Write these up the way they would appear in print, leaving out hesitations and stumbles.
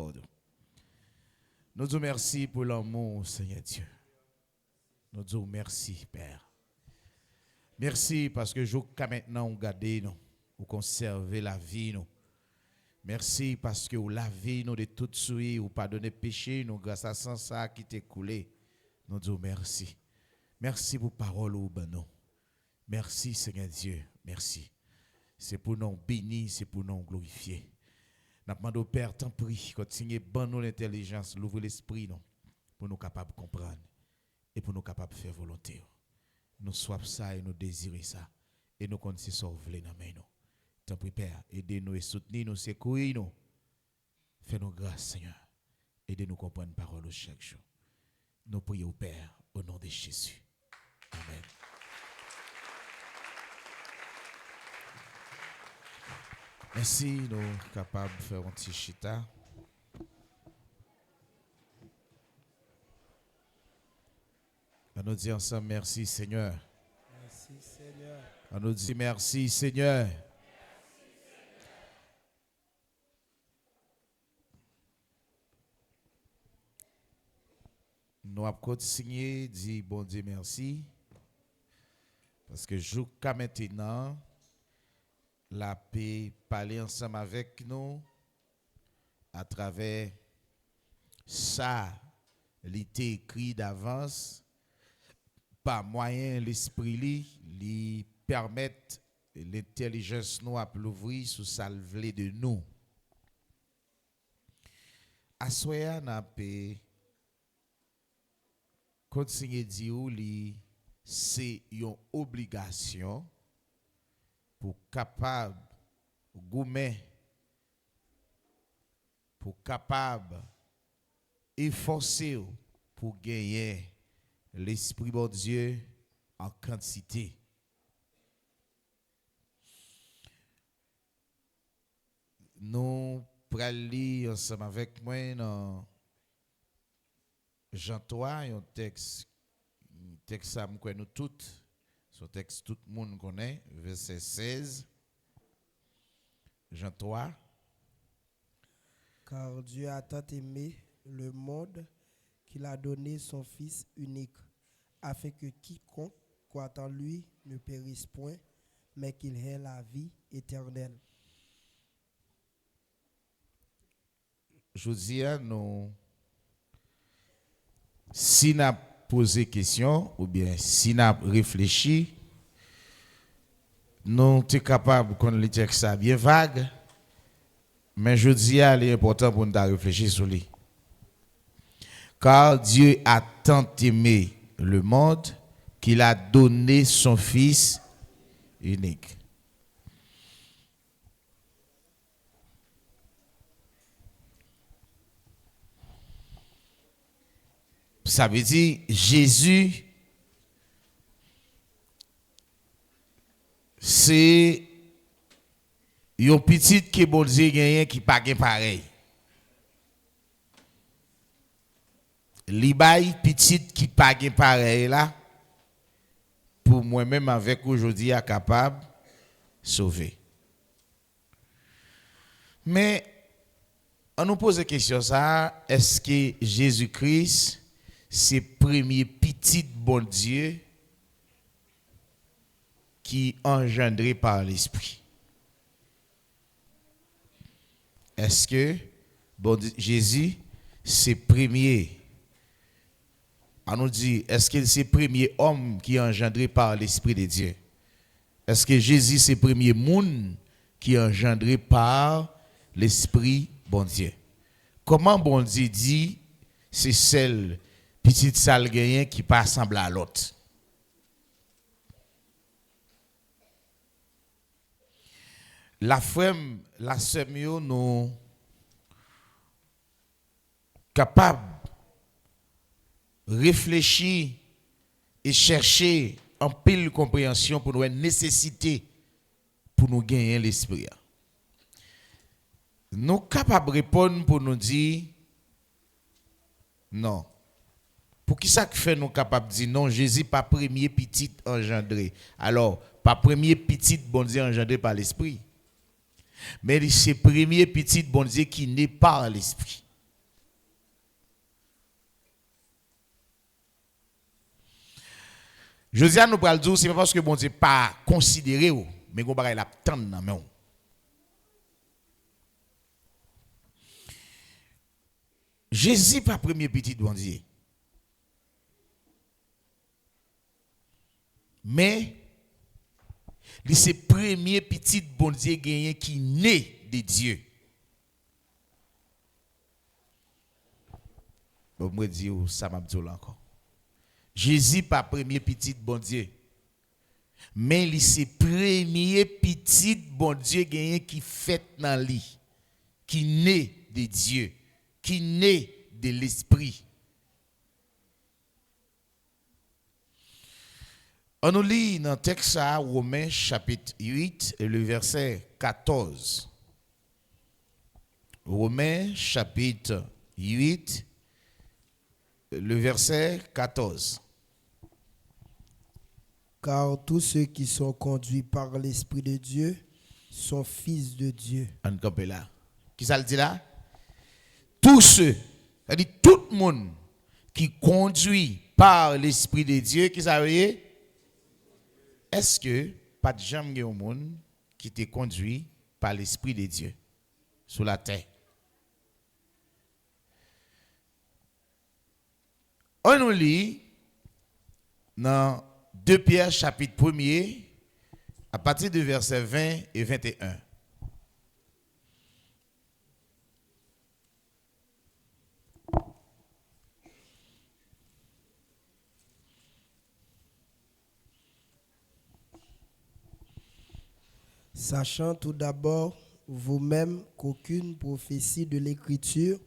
miséricorde. Nous disons merci pour l'amour, Seigneur Dieu. Nous disons merci, Père. Merci parce que jusqu'à maintenant, on garde nous, on conserve la vie, nous. Merci parce que vous lavez nous de toute souillure, vous pardonnez péché, nous grâce à ça qui t'est coulé. Nous disons merci. Merci pour parole ou nous. Merci, Seigneur Dieu. Merci. C'est pour nous bénir, c'est pour nous glorifier. Nous demandons au Père, t'en prie, continuez bon nous l'intelligence, l'ouvrir l'esprit, non, pour nous capables de comprendre et pour nous capables de faire volonté. Nous soif ça et nous désirons ça. Et nous continuons à sauver dans main nous. T'en prie, Père, aidez-nous et soutenez-nous, secouez-nous. Fais-nous grâce, Seigneur. Aidez-nous à comprendre la parole chaque jour. Nous prions au Père, au nom de Jésus. Amen. Merci, nous sommes capables de faire un petit chita. On nous dit ensemble merci Seigneur. Merci Seigneur. On nous dit merci Seigneur. Nous avons continué, dit bon Dieu merci. Parce que jusqu'à maintenant, la paix parler ensemble avec nous à travers ça, l'été écrit d'avance, par moyen l'esprit lui permettre l'intelligence nous à l'ouvrir sous salvé de nous. À soya n'a paix continuer dire li c'est une obligation pour capable goumer pour capable efforcer pour gagner l'esprit de Dieu en quantité. Nous prenons lire ensemble avec moi dans Jean 3, un texte ça nous connaît toutes, ce texte tout le monde connaît, verset 16. Jean 3. Car Dieu a tant aimé le monde qu'il a donné son Fils unique, afin que quiconque croit en lui ne périsse point, mais qu'il ait la vie éternelle. Je dis à nous, si nous avons posé question, ou bien si nous avons réfléchi, nous sommes capables de connaître le texte bien vague, mais je dis à l'important pour nous réfléchir sur lui. Car Dieu a tant aimé le monde qu'il a donné son Fils unique. Ça veut dire Jésus, c'est un petit qui bon Dieu gagne qui pas pareil. Li bay petit qui pas pareil là pour moi-même avec aujourd'hui à capable sauver. Mais on nous pose la question ça, est-ce que Jésus-Christ c'est premier petit bon Dieu qui engendré par l'esprit? Est-ce que bon Jésus c'est premier? On nous dit, est-ce que c'est premier homme qui est engendré par l'esprit de Dieu? Est-ce que Jésus c'est premier monde qui est engendré par l'esprit bon Dieu? Comment bon Dieu dit c'est celle petite salle gagnant qui pas semble à l'autre? La femme, la sœur nous capable réfléchir et chercher en pile compréhension pour nous une nécessité pour nous gagner l'esprit. Nous capables de répondre pour nous dire non. Pour qui ça fait nous capables de dire non, Jésus pas premier petit engendré. Alors, pas premier petit bon Dieu engendré par l'esprit. Mais c'est premier petit bon Dieu qui n'est pas par l'esprit. Josiane nous pral dire, c'est pas parce que bon Dieu pas considéré ou, mais qu'on bagay la tendre dans main. Jésus pas premier petit bon Dieu. Mais c'est premier petit bon Dieu gagné qui naît de Dieu. Bon, moi dire ça m'a dit encore. Jésus pas premier petit bon Dieu. Mais c'est premier petit bon Dieu gagné qui fait dans lui, qui naît de Dieu, qui naît de l'esprit. On nous lit dans le texte à Romains chapitre 8 et le verset 14. Romains chapitre 8, le verset 14. Car tous ceux qui sont conduits par l'Esprit de Dieu sont fils de Dieu. On campe là. Qui ça le dit là? Tous ceux, c'est-à-dire tout le monde qui conduit par l'Esprit de Dieu, qui ça veut dire? Est-ce que pas de jamais au monde qui te conduit par l'Esprit de Dieu sur la terre? On nous lit dans 2 Pierre chapitre 1er à partir du verset 20 et 21. Sachant tout d'abord vous-même qu'aucune prophétie de l'Écriture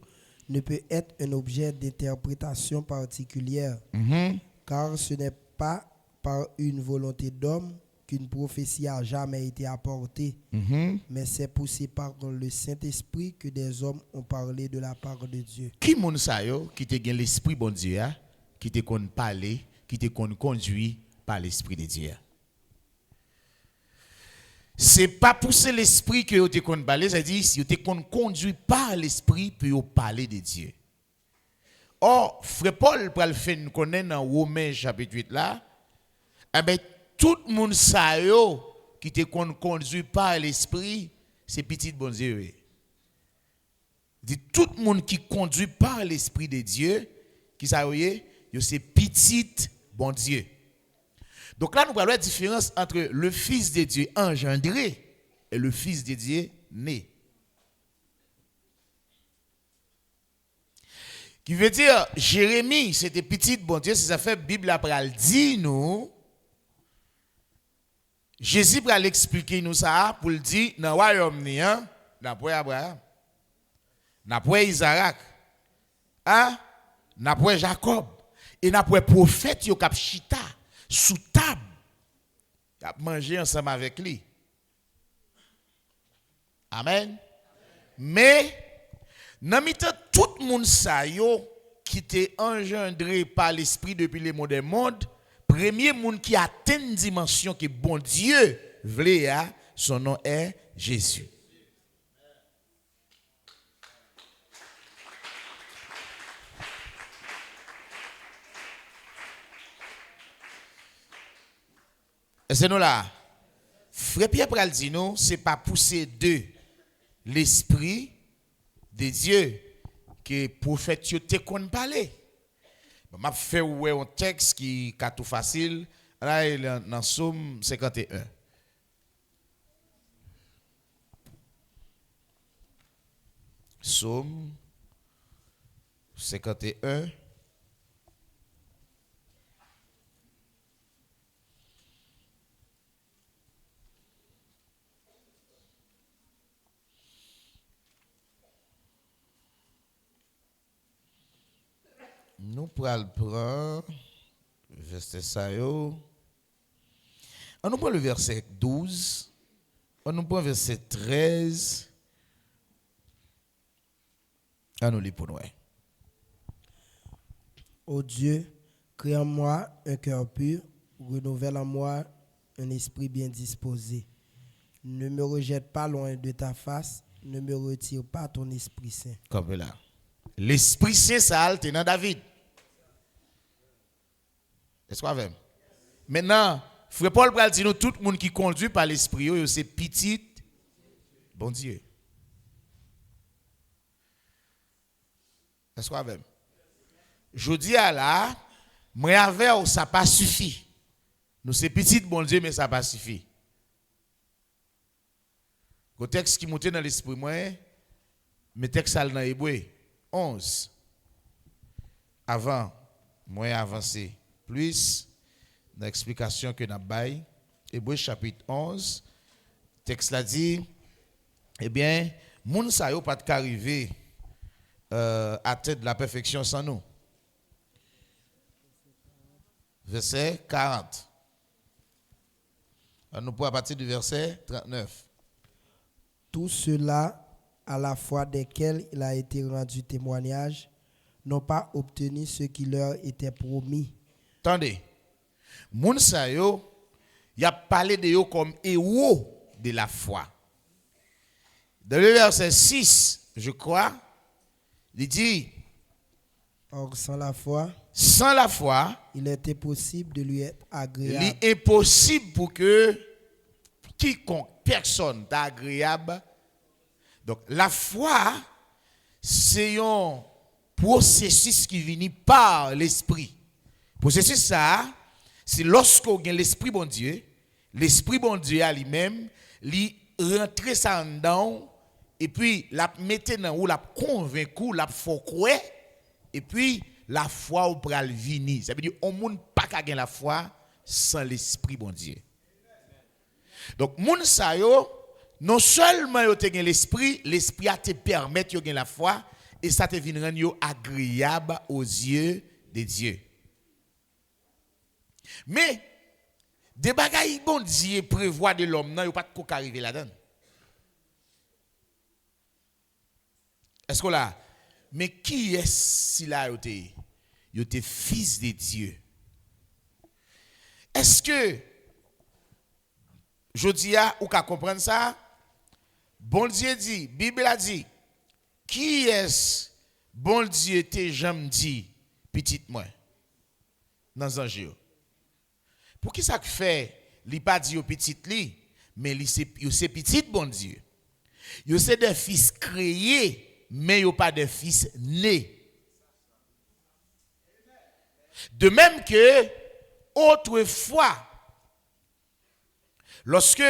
ne peut être un objet d'interprétation particulière, car ce n'est pas par une volonté d'homme qu'une prophétie a jamais été apportée, mais c'est poussé par le Saint-Esprit que des hommes ont parlé de la part de Dieu. Qui moun sa yo qui te gen l'esprit bon Dieu hein, qui te kon parler, qui te kon conduit par l'esprit de Dieu. C'est pas pousser l'esprit que vous te kon parler, c'est-à-dire si vous te kon conduit par l'esprit puis vous parler de Dieu. Or, frère Paul pral fait nous connaître dans Romains chapitre 8 là, eh ben tout le monde sa yo qui te kon conduit par l'esprit, c'est petit bon Dieu. Dit tout le monde qui conduit par l'esprit de Dieu, qui ça voyez, c'est petit bon Dieu. Donc là nous parlons de la différence entre le fils de Dieu engendré et le fils de Dieu né. Qui veut dire Jérémie, c'était petit bon Dieu, c'est ça fait Bible après dit nous Jésus va l'expliquer nous ça pour le dire dans le royaume ni hein, d'après Abraham. D'après Isaac, hein? D'après Jacob, et d'après prophète yo k'ap chita sous table, k'ap manger ensemble avec lui. Amen. Mais dans mitan tout le monde sa yo qui était engendré par l'esprit depuis les mondes des mondes, premier monde qui atteint une dimension que bon Dieu voulait, son nom est Jésus. Et c'est nous là. Frère Pierre pral dit nous, c'est pas pousser de l'esprit de Dieu que prophète yo te kon parler. M'a fait ouais un texte qui est tout facile là il est dans Psaume 51. Psaume 51. Nous pral prendre verset ça yo. On nous prend le verset 12. On nous prend verset 13. On nous lit pour nous. Ô Dieu, crée en moi un cœur pur, renouvelle en moi un esprit bien disposé. Ne me rejette pas loin de ta face, ne me retire pas ton Esprit Saint. Comme là. L'Esprit Saint, ça a été dans David. Est-ce qu'on va? Maintenant, frère Paul pral dit nous tout le monde qui conduit par l'esprit c'est petit bon Dieu. Est-ce qu'on même? Je dis à là, moi avec ça pas suffit. Nous c'est petit bon Dieu mais ça pas suffit. Le texte qui monte dans l'esprit moi, mais texte dans Hébreu 11. Avant moi avancer plus dans l'explication que n'a bail Hébreu chapitre 11 texte là dit eh bien moun sa yo pas arriver à tête de la perfection sans nous. Verset 40. On nous pourra partir du verset 39. Tout cela, à la fois desquels il a été rendu témoignage, n'ont pas obtenu ce qui leur était promis. Attendez. Moun sa yo, y a parlé de yo comme héros de la foi. Dans le verset 6, je crois, il dit Or, sans la foi, il est impossible de lui être agréable. Il est impossible pour que quiconque personne d'agréable. Donc, la foi, c'est un processus qui vient par l'esprit. Processus ça, c'est lorsqu'on a l'esprit bon Dieu à lui-même, il rentre ça dedans et puis la mettre dans ou la convaincre, la faut croire et puis la foi ou pral venir. Ça veut dire on monde pas gagner la foi sans l'esprit bon Dieu. Donc moun sa yo non seulement yo te gen l'esprit a te permettre yo gen la foi et ça te vinn rendre yo agréable aux yeux de Dieu. Mais des bagailles bon Dieu prévoit de l'homme nan yo pas de arriver là-dedans. Est-ce que là mais qui est-ce si là yo te fils de Dieu? Est-ce que je dis à ou qu'à comprendre ça? Bon Dieu dit, Bible a dit, qui est-ce bon Dieu te jamais dit petite moi dans un jour? Pour qui ça fait li pas dit au petit li, mais li c'est petit bon Dieu. Yo c'est des fils créés, mais yo pas des fils nés. De même que autrefois, lorsque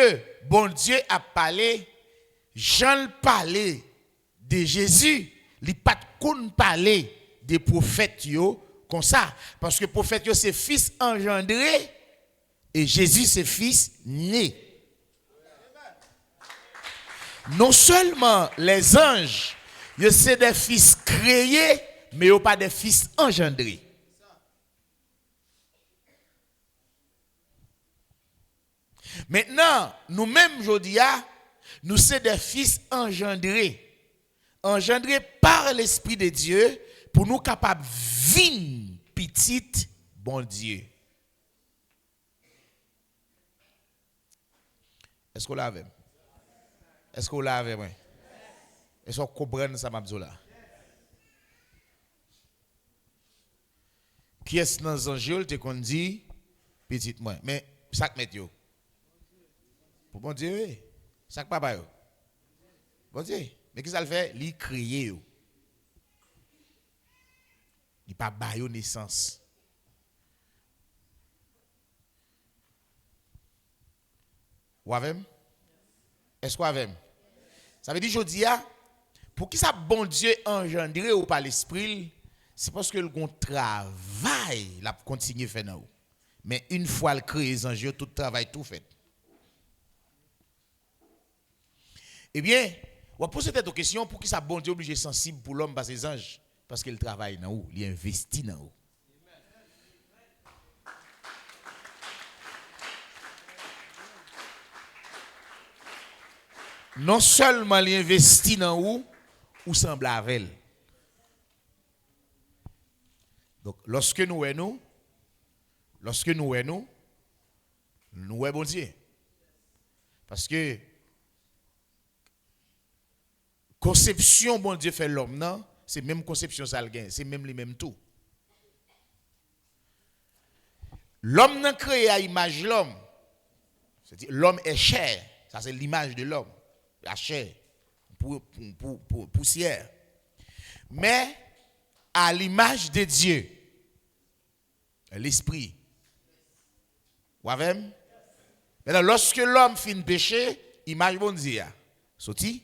bon Dieu a parlé, Jean parlait de Jésus, il pas de parler des prophètes yo comme ça, parce que prophète yo c'est fils engendré et Jésus c'est fils né. Non seulement les anges, yo c'est des fils créés, mais yo pas des fils engendrés. Maintenant, nous-mêmes, aujourd'hui, nous sommes des fils engendrés par l'Esprit de Dieu pour nous capables de vivre petit bon Dieu. Est-ce qu'on l'a avec? Est-ce qu'on l'a avec moi? Est-ce qu'on comprend ça, Mabzola? Qui est-ce dans les anges qu'on dit petit moi? Mais ça que met yo? Pour bon Dieu, ça que papa yo. Bon Dieu, mais qu'est-ce qu'il fait? Il crée yo. Il pas ba yo naissance. Ou avec? Est-ce qu'on avec? Ça veut dire jodi a pour qui ça bon Dieu engendré ou par l'esprit, c'est parce que le gon travail la continuer faire dans. Mais une fois le créé les anges, tout travail tout fait. Eh bien, on va poser cette question pour qui ça bon Dieu obligé sensible pour l'homme par ses anges parce qu'il travaille dans où, il investit dans où. Non seulement il investit dans où ou semble avec elle. Donc lorsque nous voyons nous voyons bon Dieu. Parce que conception bon Dieu fait l'homme non, c'est même conception ça le gain, c'est même les mêmes tout. L'homme n'a créé à image de l'homme. C'est-à-dire l'homme est chair. Ça c'est l'image de l'homme. La chair. Poussière. Mais à l'image de Dieu. L'esprit. Vous voyez? Maintenant, lorsque l'homme fait péché, image bon Dieu. Sorti?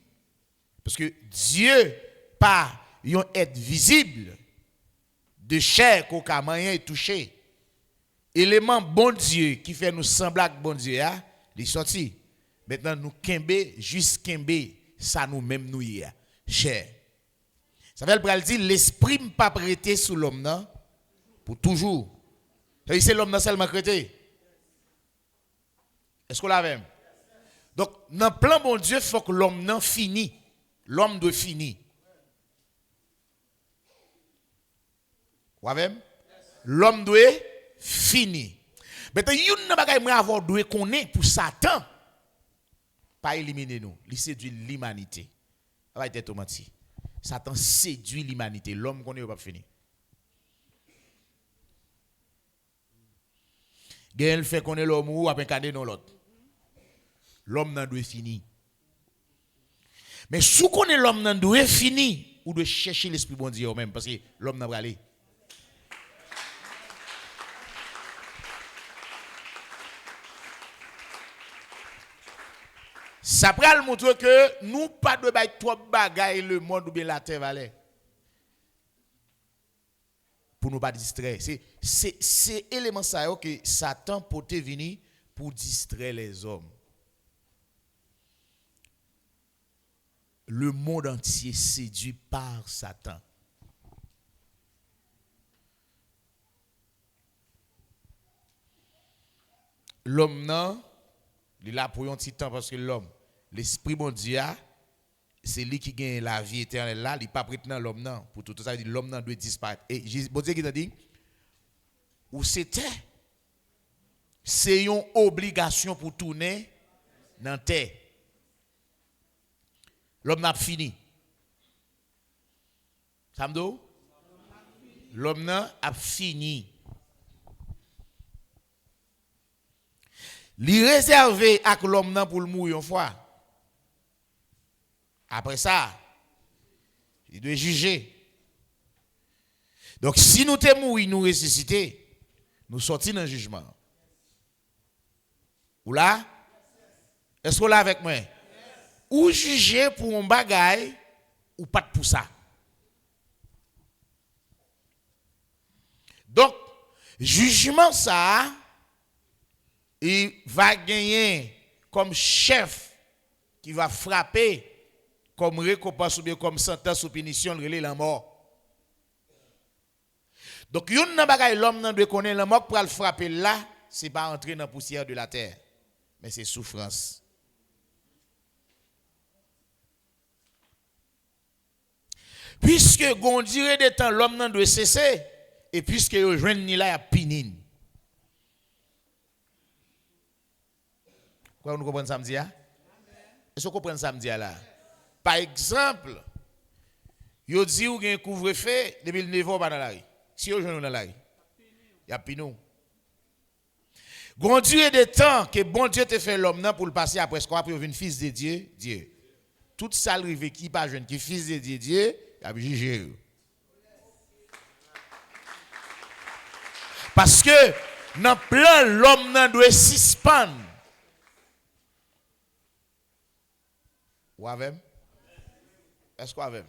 Parce que Dieu, pas un être visible de chair qu'au moyen est touché. Élément bon Dieu qui fait nous sembler avec bon Dieu, il est sorti. Maintenant, nous kembe, juste kembe, ça nous-mêmes nous y a. Chair. Ça veut dire l'esprit n'est pas prêté sous l'homme, non? Pour toujours. C'est l'homme non seulement prêté. Est-ce qu'on l'a même? Donc, dans le plan bon Dieu, il faut que l'homme n'en finisse. L'homme doit finir. Vous voyez? L'homme doit finir. Maintenant, il y a une bagaille que avoir doit connaître pour Satan. Pas éliminer nous. Il séduit l'humanité. Ça va être menti. Satan séduit l'humanité. L'homme qu'on est pas fini. Il fait qu'on est l'homme ou après cadet dans l'autre. L'homme n'en doit finir. Mais si on est l'homme n'en doit finir, ou doit chercher l'esprit bon Dieu même parce que l'homme n'a pas aller. Ça pral montre que nous pas de bail trop bagaille le monde ou bien la terre valait. Pour nous pas distraire. C'est élément ça que Satan peut venir pour distraire les hommes. Le monde entier séduit par Satan. L'homme non, il est là pour un petit temps parce que l'homme, l'esprit bon Dieu, c'est lui qui gagne la vie éternelle là, il n'est pas prêt dans l'homme non. Pour tout ça, l'homme non doit disparaître. Et bon Dieu qui t'a dit, ou c'est une obligation pour tourner dans la terre. L'homme n'a pas fini. Samdo? L'homme n'a pas fini. Li réservé à l'homme nan pour le mourir une fois. Après ça, il doit juger. Donc si nous te mourir, nous ressusciter, nous sortis dans le jugement. Ou là? Est-ce que vous là avec moi? Ou juger pour un bagay ou pas pour ça. Donc, jugement ça, il va gagner comme chef qui va frapper comme récompense ou bien comme sentence ou punition la mort. Donc, yon nan bagay l'homme nan doit connaître la mort pour le frapper là, c'est pas entrer dans la poussière de la terre, mais c'est souffrance. Puisque gon durée de temps l'homme nan doit cesser et puisque yo joine ni là a pinin. Quoi vous comprenez samedi là? Est-ce que vous comprenez samedi là? Par exemple, yo dit ou gen couvre-feu depuis le 9 pas dans la rue. Si yo joine dans la rue, y a pinou. Gon durée de temps que bon Dieu te fait l'homme nan pour le passer après quoi pour venir fils de Dieu, Dieu. Toute ça arrive qui pas jeune qui fils de Dieu, Dieu, il a jugé. Parce que dans plan l'homme nan doit suspendre. Ou avec? Est-ce qu'on avec?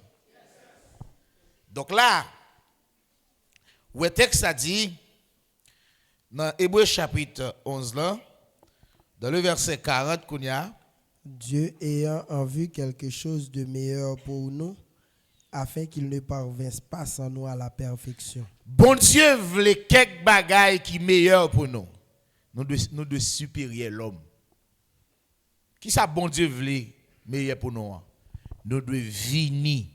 Donc là, le texte a dit dans Hébreux chapitre 11 là, dans le verset 40 qu'on y a, Dieu ayant en vue quelque chose de meilleur pour nous, afin qu'il ne parvinsse pas sans nous à la perfection. Bon Dieu voulait quelques bagailles qui meilleur pour nous. Nous de supérieur l'homme. Qui ça bon Dieu voulait meilleur pour nous? Nous devons venir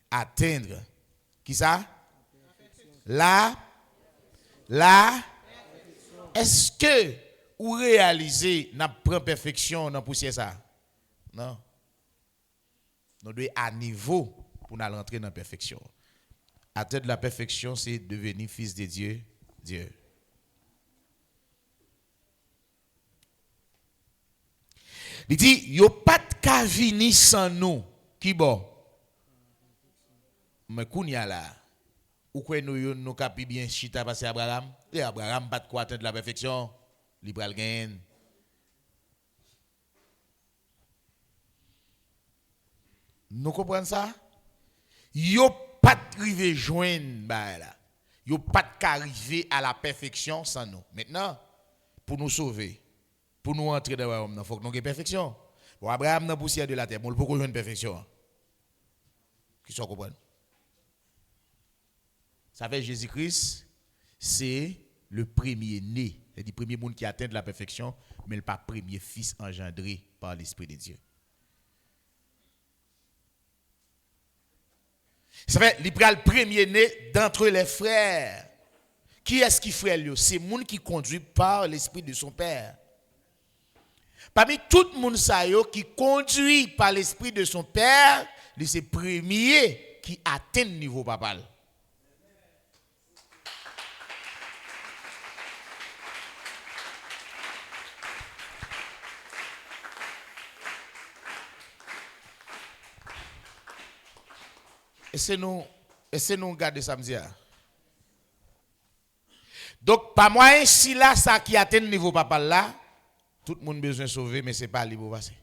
atteindre. Qui ça? Là. Est-ce que ou réaliser n'a prend perfection dans poussière ça? Non. Nous devons à niveau pour nous rentrer dans la perfection. Atteindre la perfection, c'est devenir fils de Dieu. Dieu. Il dit, yo pas de ka vini sans nous. Qui bon? Mais kounya là. Ou quoi nous capi bien chita passer Abraham? Et Abraham pas de quoi atteindre la perfection. Libral gain. Nous comprenons ça? Yo pas arrivé joindre là. Yo pas arrivé à la perfection sans nous. Maintenant, pour nous sauver, pour nous entrer dans le royaume, il faut que nous ayons perfection. Bon, Abraham n'a poussière de la terre, mais il faut qu'on ait une perfection. Qui sont comprenez? Ça fait Jésus-Christ, c'est le premier né, c'est le premier monde qui atteint de la perfection, mais le pas premier fils engendré par l'Esprit de Dieu. Ça fait le premier né d'entre les frères. Qui est-ce qui frère lui? C'est le monde qui conduit par l'Esprit de son Père. Parmi tout le monde qui conduit par l'Esprit de son Père, c'est le premier qui atteint le niveau papal. Et c'est nous garder samedi. Donc, pas moyen si là, ça qui atteint le niveau papal là, tout le monde a besoin de sauver, mais ce n'est pas libre passer.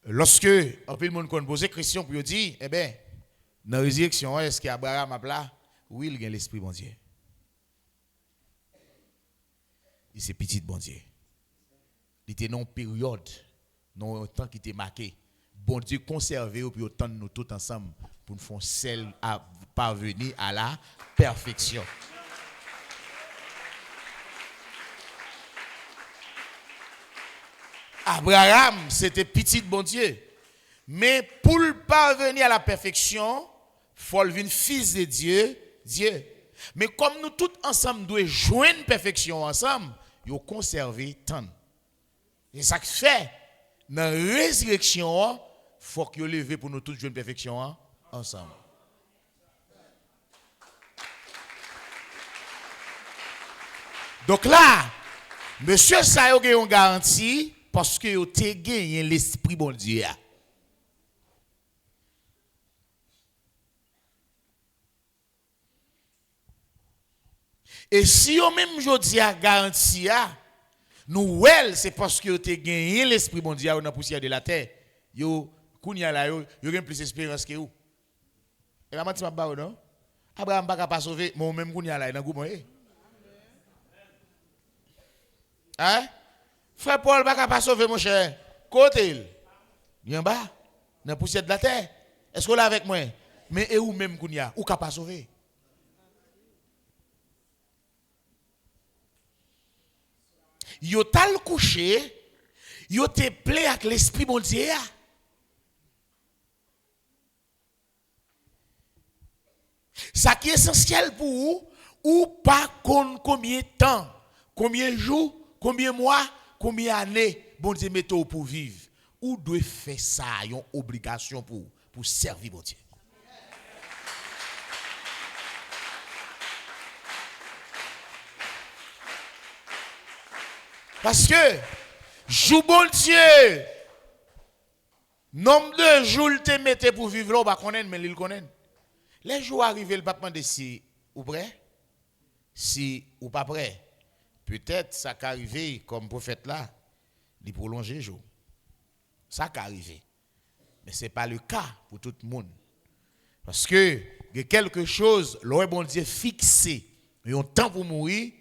Lorsque un peu le monde pose des questions pour dire, eh bien, dans la résurrection, est-ce qu'Abraham a là? Oui, il a l'esprit bon Dieu. Il c'est petit bon Dieu. Il était non période, non un temps qui était marqué. Bon Dieu conservé puis autant de nous tous ensemble pour nous faire celle à parvenir à la perfection. Abraham, c'était petit bon Dieu. Mais pour parvenir à la perfection, il faut devenir fils de Dieu, Dieu. Mais comme nous tous ensemble devons joindre la perfection ensemble, il faut conserver tant. Et ça fait, dans la résurrection, il faut que nous levions pour nous tous joindre la perfection ensemble. Donc là, monsieur Sayo a une garantie parce que vous avez gagné l'esprit bon Dieu. Et si vous même aujourd'hui a garantie, nous c'est parce que vous avez gagné l'esprit bon Dieu dans la poussière de la terre. Vous avez plus d'espérance que vous. Et la matin, non? Abraham n'a pas sauvé, mais même vous avez dans le groupe. Hein? Frère Paul n'a pas sauvé, mon cher. Côté, il en bas, dans la poussière de la terre. Est-ce que vous êtes avec moi? Mais et où même qu'on y a? Ou pas sauvé? Yo tal couché, yo te plaît avec l'esprit bon Dieu. Ça qui est essentiel pour vous, ou pas combien de temps, combien de jours, combien de mois, combien d'années, bon Dieu mette pour vivre. Ou doit faire ça, une obligation pour servir bon Dieu. Parce que, jou bon Dieu, nombre de jours te mette pour vivre là, on va connaître, mais il connaît. Les jours arrivent, le pas demander si ou prêt, si ou pas prêt. Peut-être ça qui arrive comme prophète là, il prolonge les jours. Ça qui arrive. Mais ce n'est pas le cas pour tout le monde. Parce que il y a quelque chose, le bon Dieu fixé, il y a un temps pour mourir,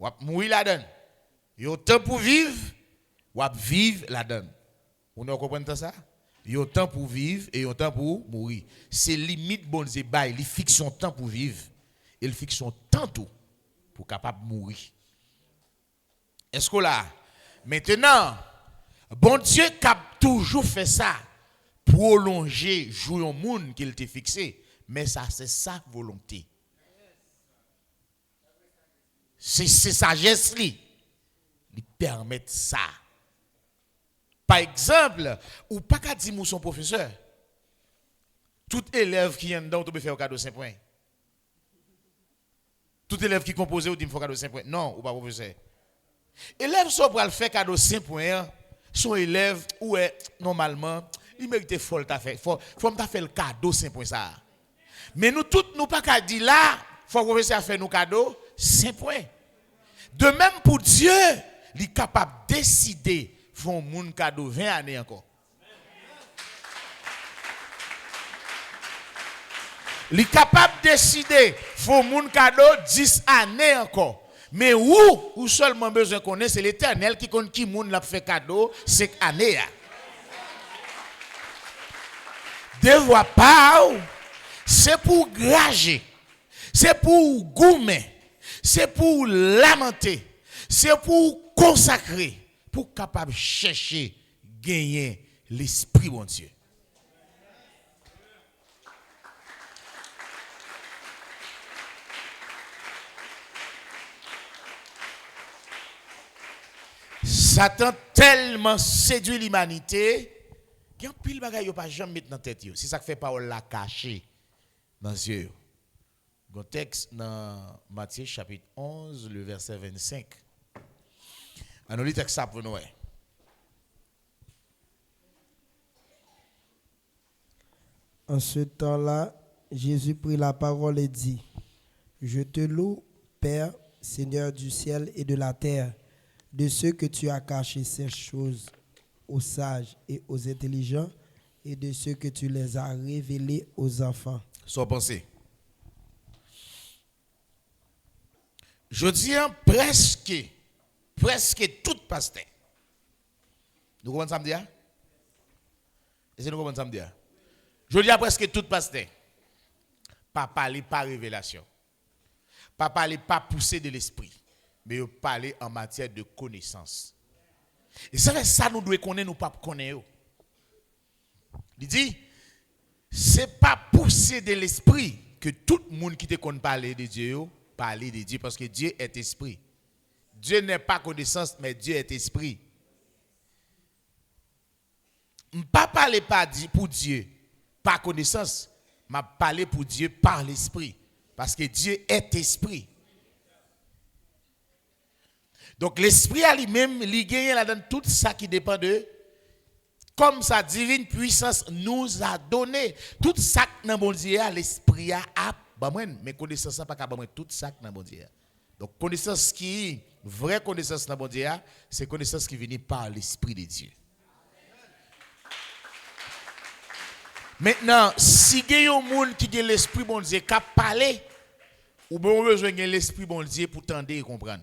ou mourir là-dedans. Il y a un temps pour vivre, ou vivre là-dedans. Vous comprenez ça? Il y a un temps pour vivre et un temps pour mourir. C'est limite bon Dieu, il fixe son temps pour vivre et il fixe son temps tout pour capable de mourir. Est-ce que là, maintenant, bon Dieu a toujours fait ça, prolonger, jouer au monde qu'il t'a fixé, mais ça c'est sa volonté. C'est sa geste lui permet ça. Par exemple, ou pas qu'à dire son professeur, tout élève qui est dedans, tu peux faire au cadeau 5 points. Tout élève qui compose ou dit il faut cadeau 5 points. Non, ou pas professeur. Élève so pour le faire cadeau 5 points, son élève ou est normalement, il mérite folle ta fait. Faut t'a fait le cadeau 5 points ça. Mais nous tous nous pas qu'à dire là, faut professeur faire nous cadeau 5 points. De même pour Dieu, il est capable de décider font moun cadeau 20 années encore. Il est capable de décider font moun cadeau 10 années encore. Mais ou seulement besoin qu'on ait, c'est l'Éternel qui compte qui moun l'a fait cadeau 5 années. Devoir pas, c'est pour grager, c'est pour goumer, c'est pour lamenter, c'est pour consacrer, pour capable chercher, gagner l'esprit bon Dieu. Satan tellement séduit l'humanité qu'il y a un pile bagaille yo pas jamais mettre dans tête yo. C'est ça que fait parole la caché dans yeux. Un texte dans Matthieu chapitre 11 le verset 25. On lit texte ça pour nous. En ce temps-là, Jésus prit la parole et dit: Je te loue, Père, Seigneur du ciel et de la terre, de ce que tu as caché ces choses aux sages et aux intelligents, et de ce que tu les as révélées aux enfants. Soit pensé. Je dis presque tout pasteur. Nous comprenons ça me dire? Est-ce que nous comprenons ça me dire? Je dis presque tout pasteur. Pas parler par révélation. Pas parler par poussée de l'esprit. Mais parler en matière de connaissance. Et ça fait ça nous devons connaître, nous pas connaître. Il dit, c'est pas pousser de l'esprit que tout le monde qui te connaît parler de Dieu, parler de Dieu, parce que Dieu est esprit. Dieu n'est pas connaissance, mais Dieu est esprit. Je ne pas parler pour Dieu par connaissance, mais parler pour Dieu par l'esprit. Parce que Dieu est esprit. Donc l'esprit à lui-même, il gagne là-dedans tout ça qui dépend de, comme sa divine puissance nous a donné. Tout ça que dans bon Dieu, l'esprit a, mais connaissance ça pas capable tout ça que dans bon Dieu. Donc connaissance qui, vraie connaissance dans bon Dieu, c'est connaissance qui vient par l'esprit de Dieu. Maintenant, si il y a un monde qui a l'esprit bon Dieu, qui a parlé, ou bien besoin de l'esprit bon Dieu pour tendre et comprendre.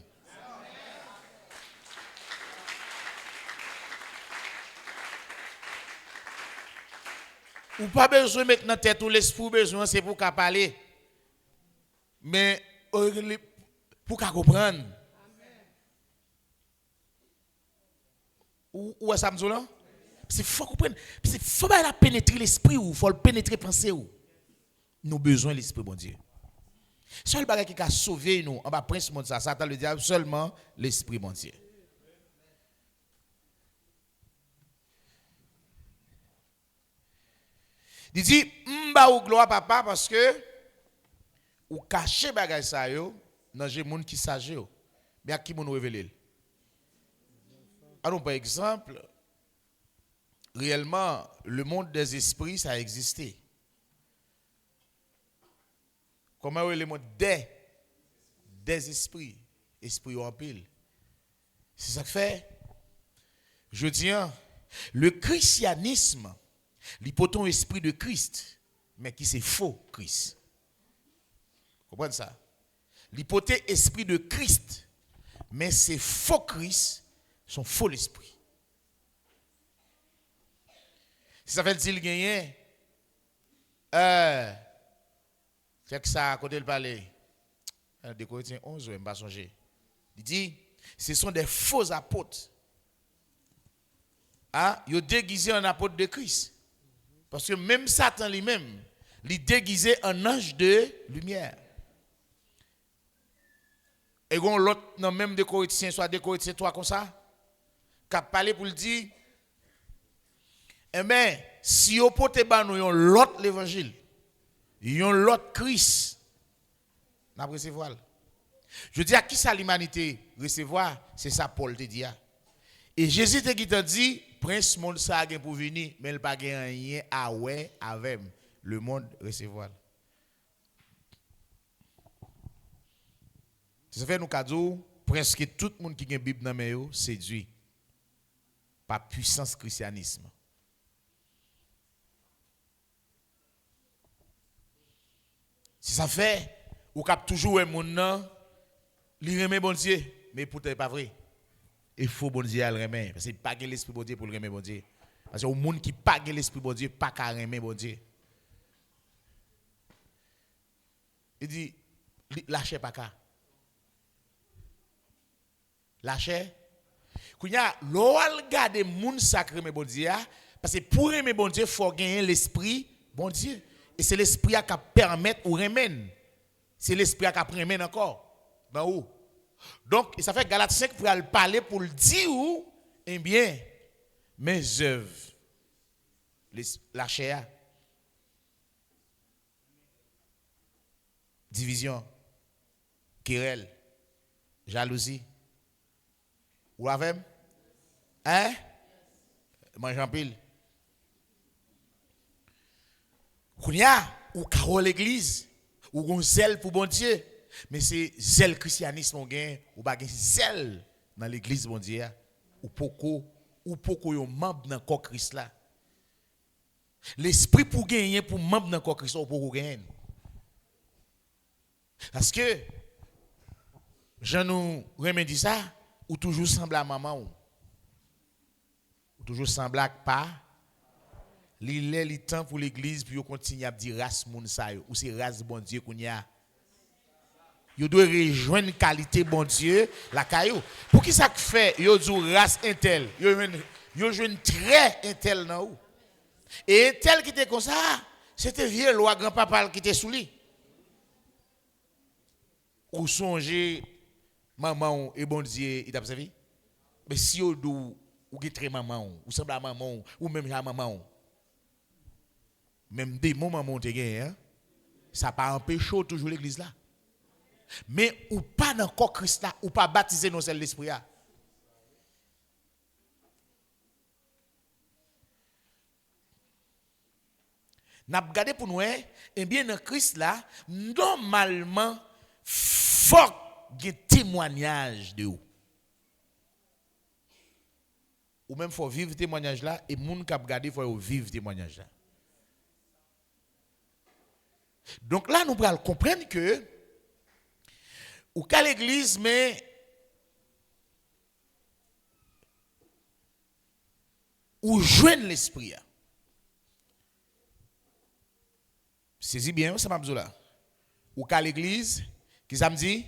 Ou pas besoin de mettre dans tête ou l'esprit besoin, c'est pour qu'à parler. Mais pour qu'à comprendre. Ou ça me dit là? C'est faut comprendre. C'est faut pas pénétrer l'esprit ou faut le pénétrer penser ou. Nous besoin de l'esprit bon Dieu. Seul bagage qui a sauvé nous en bas prince monde ça, Satan le diable seulement l'esprit bon Dieu. Il dit m'ba ou gloire papa parce que ou cacher bagage ça yo dans des monde qui sage yo. Mais à qui moun révéler? Alors par exemple, réellement le monde des esprits ça a existé. Comment est le monde des esprits, esprits en pile. C'est ça que fait. Je dis le christianisme l'hypoton esprit de Christ, mais qui c'est faux Christ. Vous comprenez ça? L'hypothèse esprit de Christ, mais c'est faux Christ, son faux esprit. Si ça fait dire gagner, fait que ça à côté le palais. De Corinthiens 11, je ne vais pas songer. Il dit, ce sont des faux apôtres. Ils ont déguisé en apôtre de Christ. Parce que même Satan lui-même, il déguisé en ange de lumière. Et l'autre, non, même des Corinthiens, soit des Corinthiens 3 comme ça, qui a parlé pour le dire, eh bien, si vous pouvez nous l'autre l'évangile, l'autre Christ, n'a pas voile. Je dis à qui ça l'humanité recevoir, c'est ça Paul te dit. Et Jésus te dit, prince monde ça a pour venir, mais il pas rien à ouais avec le monde recevoir. Ça fait nous cadeau, presque tout le monde qui a une Bible dans main séduit par puissance christianisme. Si ça fait, ou cap toujours un monde nan, li remet bon Dieu, mais pourtant pas vrai. Il faut bon Dieu le remet parce que pas que l'esprit bon Dieu pour le remettre bon Dieu. Parce que au monde qui pas que l'esprit bon Dieu, pas qu'à remettre bon Dieu. Il dit lâchez pas qu'à. Lâchez. Kounya l'on regarde moun sacré mais bon Dieu parce que pour aimer bon Dieu, faut gagner l'esprit bon Dieu. Et c'est l'esprit qui permet ou remène. C'est l'esprit qui remène encore. Ben où? Donc, ça fait Galates 5 pour le parler pour le dire où, eh bien, mes œuvres, la chair, division, querelle, jalousie. Ou avec? Hein? Mange en pile. Kounya, ou carole l'église, ou gon zèle pour bon Dieu. Mais c'est zèle christianisme on gagne ou pas gagne zèle dans l'église bon Dieu ou poko yo membre dans corps Christ là. L'esprit pour gagner pour membre dans corps Christ ou poko gagner. Parce que je nous remédie ça ou toujours semble à maman ou toujours semble à pas li temps pour l'église puis yo continue à dire race moun sa yo ou c'est race bon Dieu qu'on y a. Yo doit rejoindre qualité bon Dieu la caillou. Pour qui ça fait yo dit race intel, yo joine très intel nan ou. Et intel qui était comme ça, c'était vieux loi grand-papa qui était sous lui. Ou songer maman et bon Dieu, il t'a servi. Mais si yo dou ou qui très maman ou semble à maman ou même à maman. Même des moments maman te gagne hein. Ça pas empêcher toujours l'église là. Mais ou pas dans corps Christ là, ou pas baptisé dans l'esprit là. N'a regardé pour nous et bien dans Christ là, normalement faut qu'il y ait témoignage de vous. Ou même faut vivre témoignage là et moun qui regarder faut vivre témoignage là. Donc là nous pourrons comprendre que ou qu'à l'église, mais ou joindre l'esprit. Saisis bien, ça m'a besoin là. Ou qu'à l'église, qui ça me dit?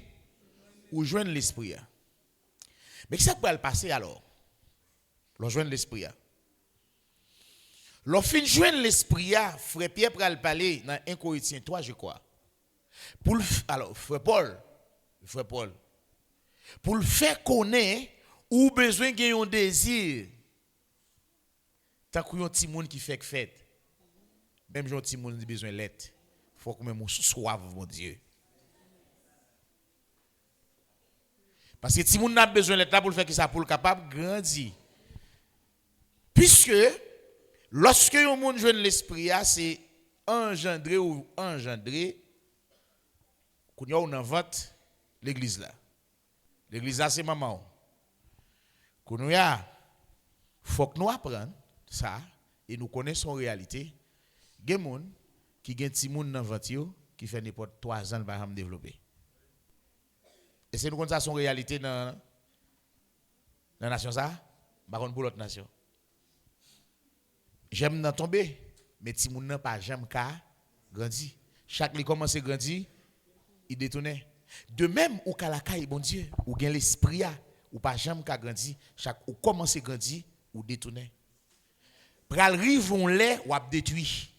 Ou joindre l'esprit. Mais qui ça peut le passer alors? L'on joindre l'esprit. L'on fin joindre l'esprit, frère Pierre pour le parler dans 1 Corinthiens 3, je crois. Alors, frère Paul, pour le faire connaître, ou besoin de un désir, tant qu'il y a un petit monde qui fait fête, même si un petit monde a besoin de l'être, il faut que même on soive, mon Dieu. Parce que si monde a besoin de l'être pour le faire que ça pour le capable de grandir. Puisque, lorsque un monde joue l'esprit, c'est engendré ou engendré, qu'on a invente l'église là. L'église là, c'est maman. Qu'on a, faut que nous apprenions ça et nous connaissons la réalité. Il y a des gens qui ont des petits gens dans le qui fait n'importe 3 ans va développer. Et c'est nous connaissons son réalité dans la nation ça, par contre pour l'autre nation. J'aime dans tomber, mais petits gens n'ont pas jamais grandi. Chaque qui commence à grandir, il détourne. De même, ou kalakaï, bon Dieu, ou gen l'esprit, ou pas jamais qu'à grandir, chaque ou commence à grandir, ou détourner. Pral rivon lè ou ap détruit.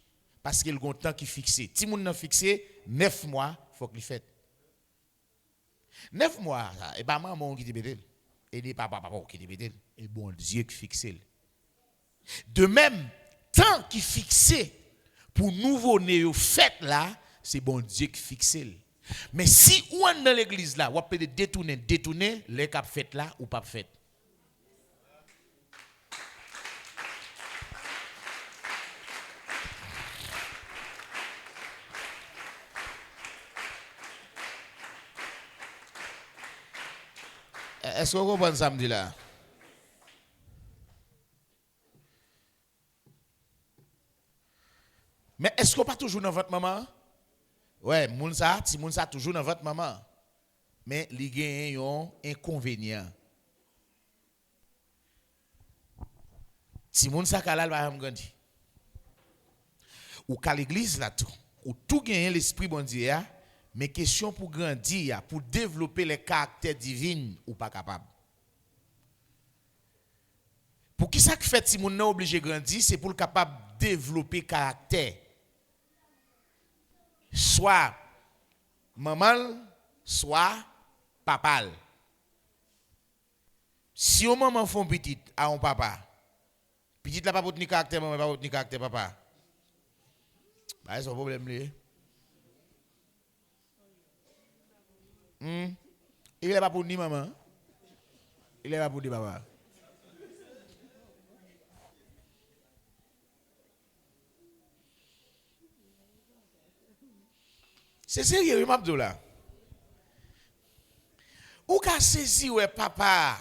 Parce qu'il y a un temps qui est fixé. Si moun nan fixé, 9 mois, il faut qu'il fait. 9 mois, et pas maman qui te bédel. Et n'est pas papa qui te bédel. Et bon Dieu qui fixe. De même, temps qui est fixé pour nouveau-né fait là, c'est bon Dieu qui fixe. Mais si ou est dans l'église là, ou peut détourner, les cap fait là ou pas fait. Est-ce que vous comprenez ça me dit là? Mais est-ce qu'on pas toujours dans votre maman? Ouais, si moun sa toujours dans votre maman. Mais il y a un inconvénient. Si moun sa kalal va grandi. Ou qu'à l'église là tout, ou tout gagne l'esprit bon Dieu, mais question pour grandir, pour développer les caractères divins ou pas capable. Pour qui ça que fait si moun nan obligé grandir, c'est pour le capable développer caractère. Soit maman, soit papa. Si on maman font petite à un papa, petite là pas pour tenir caractère maman, pas pour tenir caractère papa. Bah c'est un problème là. Il est pas pour ni maman. Il est pas pour ni papa. C'est sérieux, Mabdou là. Ou qu'a saisi ouais papa,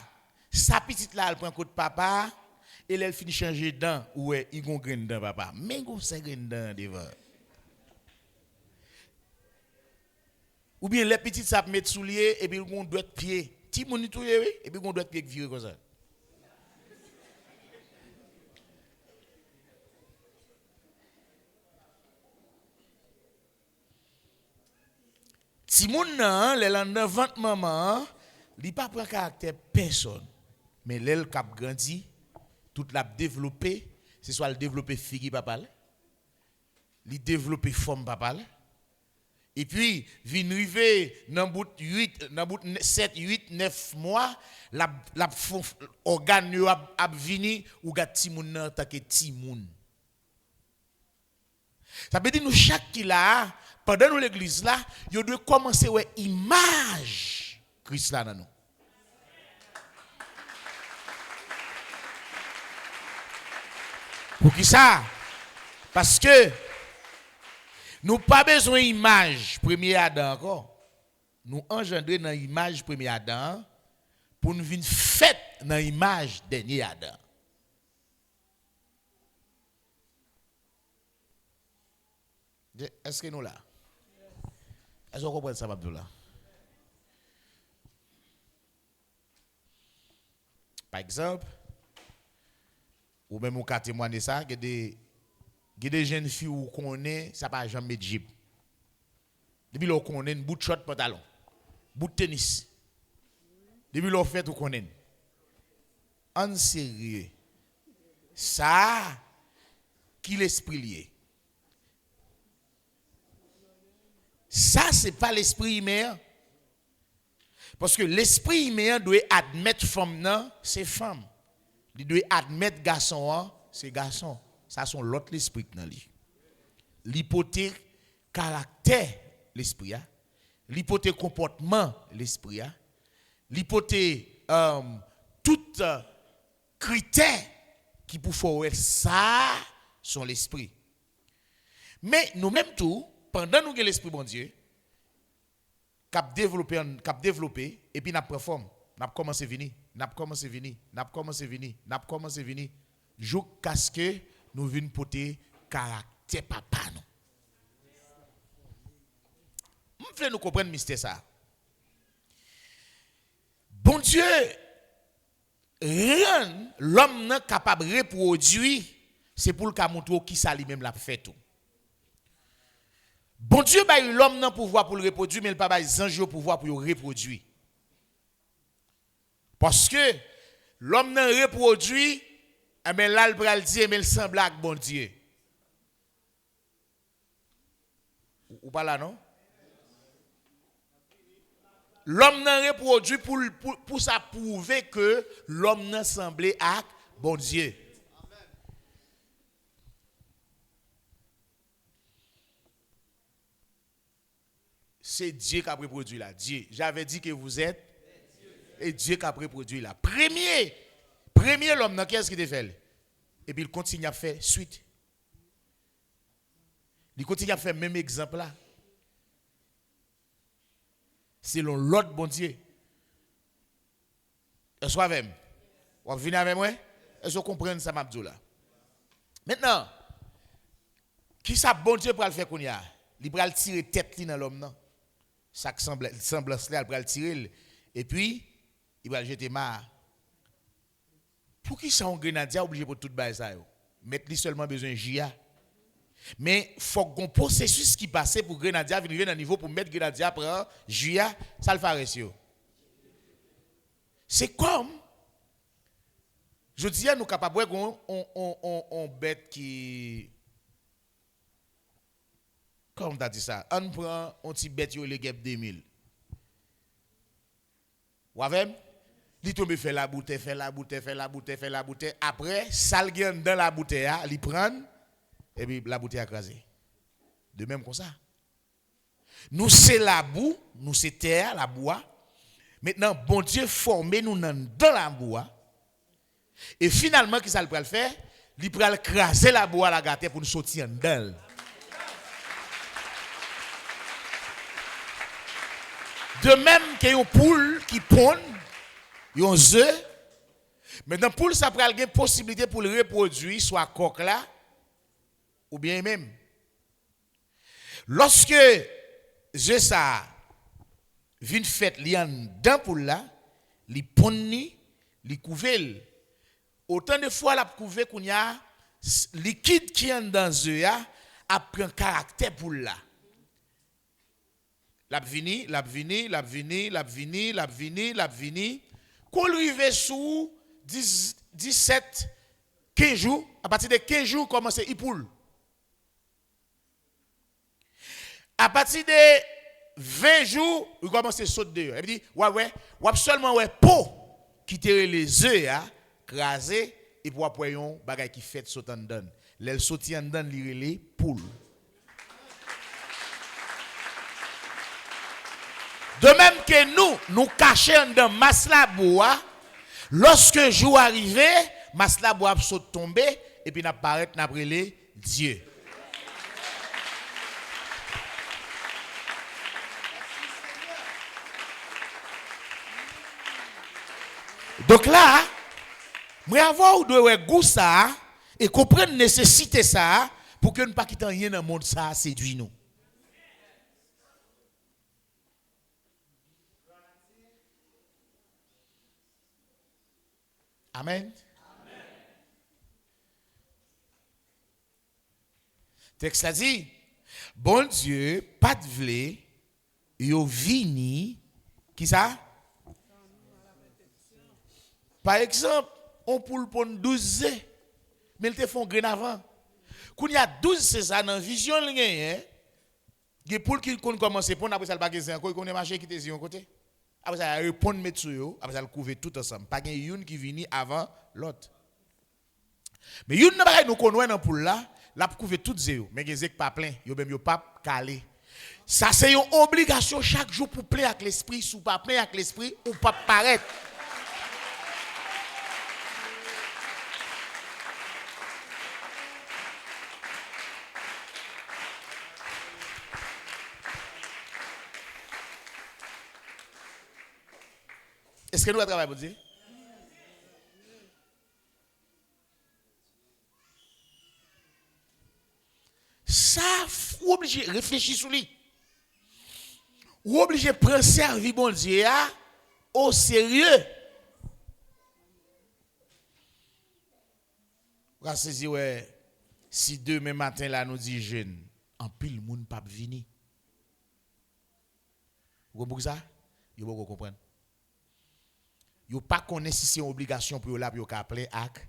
sa petite là elle prend côté papa et elle finit changer dedans ouais, il gon grain dedans papa. Mais gon c'est grain dedans devant. Ou bien les petites ça mettre soulier et puis gon doit pied. Ti moun tout oui et puis gon doit pied virer comme ça. Si moun nan, les nan vente maman, li pas prend caractère personne. Mais l'elle cap grandi, toute l'a développé, c'est soit le développer fille papa, li développer forme papa. Et puis vinn river dans bout 7 8 9 mois, la organe yo a vini ou gat ti moun nan tant que ti moun. Ça veut dire nous chaque qui là pendant nous l'église là, yo doit commencer ouais image Christ là dans nous. Pour qui ça? Parce que nous pas besoin d'image premier Adam encore. Nous engendrer dans l'image premier Adam pour nous venir fait dans l'image dernier Adam. Est-ce que nous là? Est-ce que vous comprenez ça, Abdullah? Par exemple, ou même au cas témoigner ça, il y a des jeunes filles où on connaît, ça pas jamais de jeep. Depuis là, on connaît un bout de short pantalon, bout de tennis. Depuis là, on fait tout connaît. En sérieux, ça, qui l'esprit lié? Ça, ce n'est pas l'esprit humain. Parce que l'esprit humain doit admettre femme, c'est femme. Il doit admettre garçon, c'est garçon. Ça, c'est l'autre esprit dans lui. L'hypothèse caractère, l'esprit. L'hypothèse comportement, l'esprit. L'hypothèse tout critère qui pour faire ça, sont l'esprit. Mais nous-mêmes tout, pendant nous que l'esprit bon Dieu cap développer et puis n'a performe n'a commencé venir jusqu'à ce que nous vinn porter caractère papa nous. M'fait nous comprendre mystère ça. Bon Dieu rend l'homme capable de reproduire, c'est pour le cas montrer qui ça lui-même l'a fait tout. Bon Dieu ba l'homme nan pouvoir pour le reproduire, mais il pas ba les anges pouvoir pour le reproduire. Parce que l'homme nan reproduit, mais là il pral dire mais il semble à bon Dieu. Ou pas là non? L'homme nan reproduit pour ça prouver que l'homme nan semblé à bon Dieu. c'est Dieu qui a reproduit là. Dieu. J'avais dit que vous êtes et Dieu qui a reproduit là. Premier l'homme, qu'est-ce qu'il a fait? Et puis il continue à faire suite. Il continue à faire même exemple là. Selon l'autre bon Dieu. Est-ce que vous vous venez avec moi? Est-ce que vous comprenez ça, Mabdou là? Maintenant, qui ça bon Dieu pour le faire qu'on y a? Il va tirer tête dans l'homme non? Ça semblance là, il va le tirer et puis il va le jeter marre. Pour qui ça un grenadier obligé pour tout bail ça yo? Mettre lui seulement besoin JA. Mais faut qu'on processus qui passe pour grenadier venir dans niveau pour mettre grenadier après JA, ça le fait yo. C'est comme je dis à nous capables on bête qui comme tu as dit ça, on prend un petit bête yo le gap 2000. Ou avec il tombe fait la bouteille après ça le gagne dans la bouteille il prend et puis la bouteille écrasée. De même comme ça. Nous c'est la boue, nous c'est terre, la bois. Maintenant bon Dieu formé nous dans la bois. Et finalement qui ça le pral faire? Il pral craser la bois à la gâter pour nous sortir dedans. De même qu'il y a une poule qui pond, il y a un œuf. Maintenant, poule, ça prend une possibilité pour le reproduire, soit coq là, ou bien même. Lorsque œuf ça vient fait dans poule là, il pond ni, il couvre. Autant de fois la couvre qu'on y a liquide qui est dans œuf a pris un caractère poule là. L'a vini. Qu'on arrive sous 17, 15 jours, à partir de 15 jours, commence à poule. À partir de 20 jours, il commence à sauter dehors. Il dit, ouais, seulement peau qui tire les œufs, crasé, et pour après un bagage qui fait sauter en dedans. Les sauter en dedans, les poules. De même que nous cachons dans masla bois, lorsque jour arrivé, masla bois saute tomber et puis n'apparaît n'apparaît Dieu. Donc là, moi avoir ou doit goût ça et comprendre nécessité ça pour que nous pas quitter rien dans le monde ça séduit nous. Amen. Texte a dit, bon Dieu, pas de vle, yo vini, qui ça? Par exemple, on poule pour 12 œufs, mais ils te font grain avant. Quand il y a 12 c'est ça dans vision il y a poule qui commence à pondre après ça le bagage encore, il connaît marché qui te dit côté. Après ça, il répond mettre sur eux, après ça, il couvre tout ensemble. Pas qu'il y ait une qui vient avant l'autre. Mais une n'a nous connaît dans poule là, la couvre tout zéro. Mais il n'y a pas plein, il n'y a pas calé. Ça, c'est une obligation chaque jour pour plein avec l'esprit. Si vous pas plein avec l'esprit, ou pas paraître. Est-ce que nous allons travailler pour dire? Ça, vous obligé de réfléchir sur lui. Vous obligé de prendre servir bon Dieu au sérieux. Vous avez saisi, ouais, si demain matin là nous dit jeune, en pile le monde pas venir. Vous comprenez ça? Vous comprenez? Vous ne pas connaître si c'est une obligation pour vous là pour appeler acte.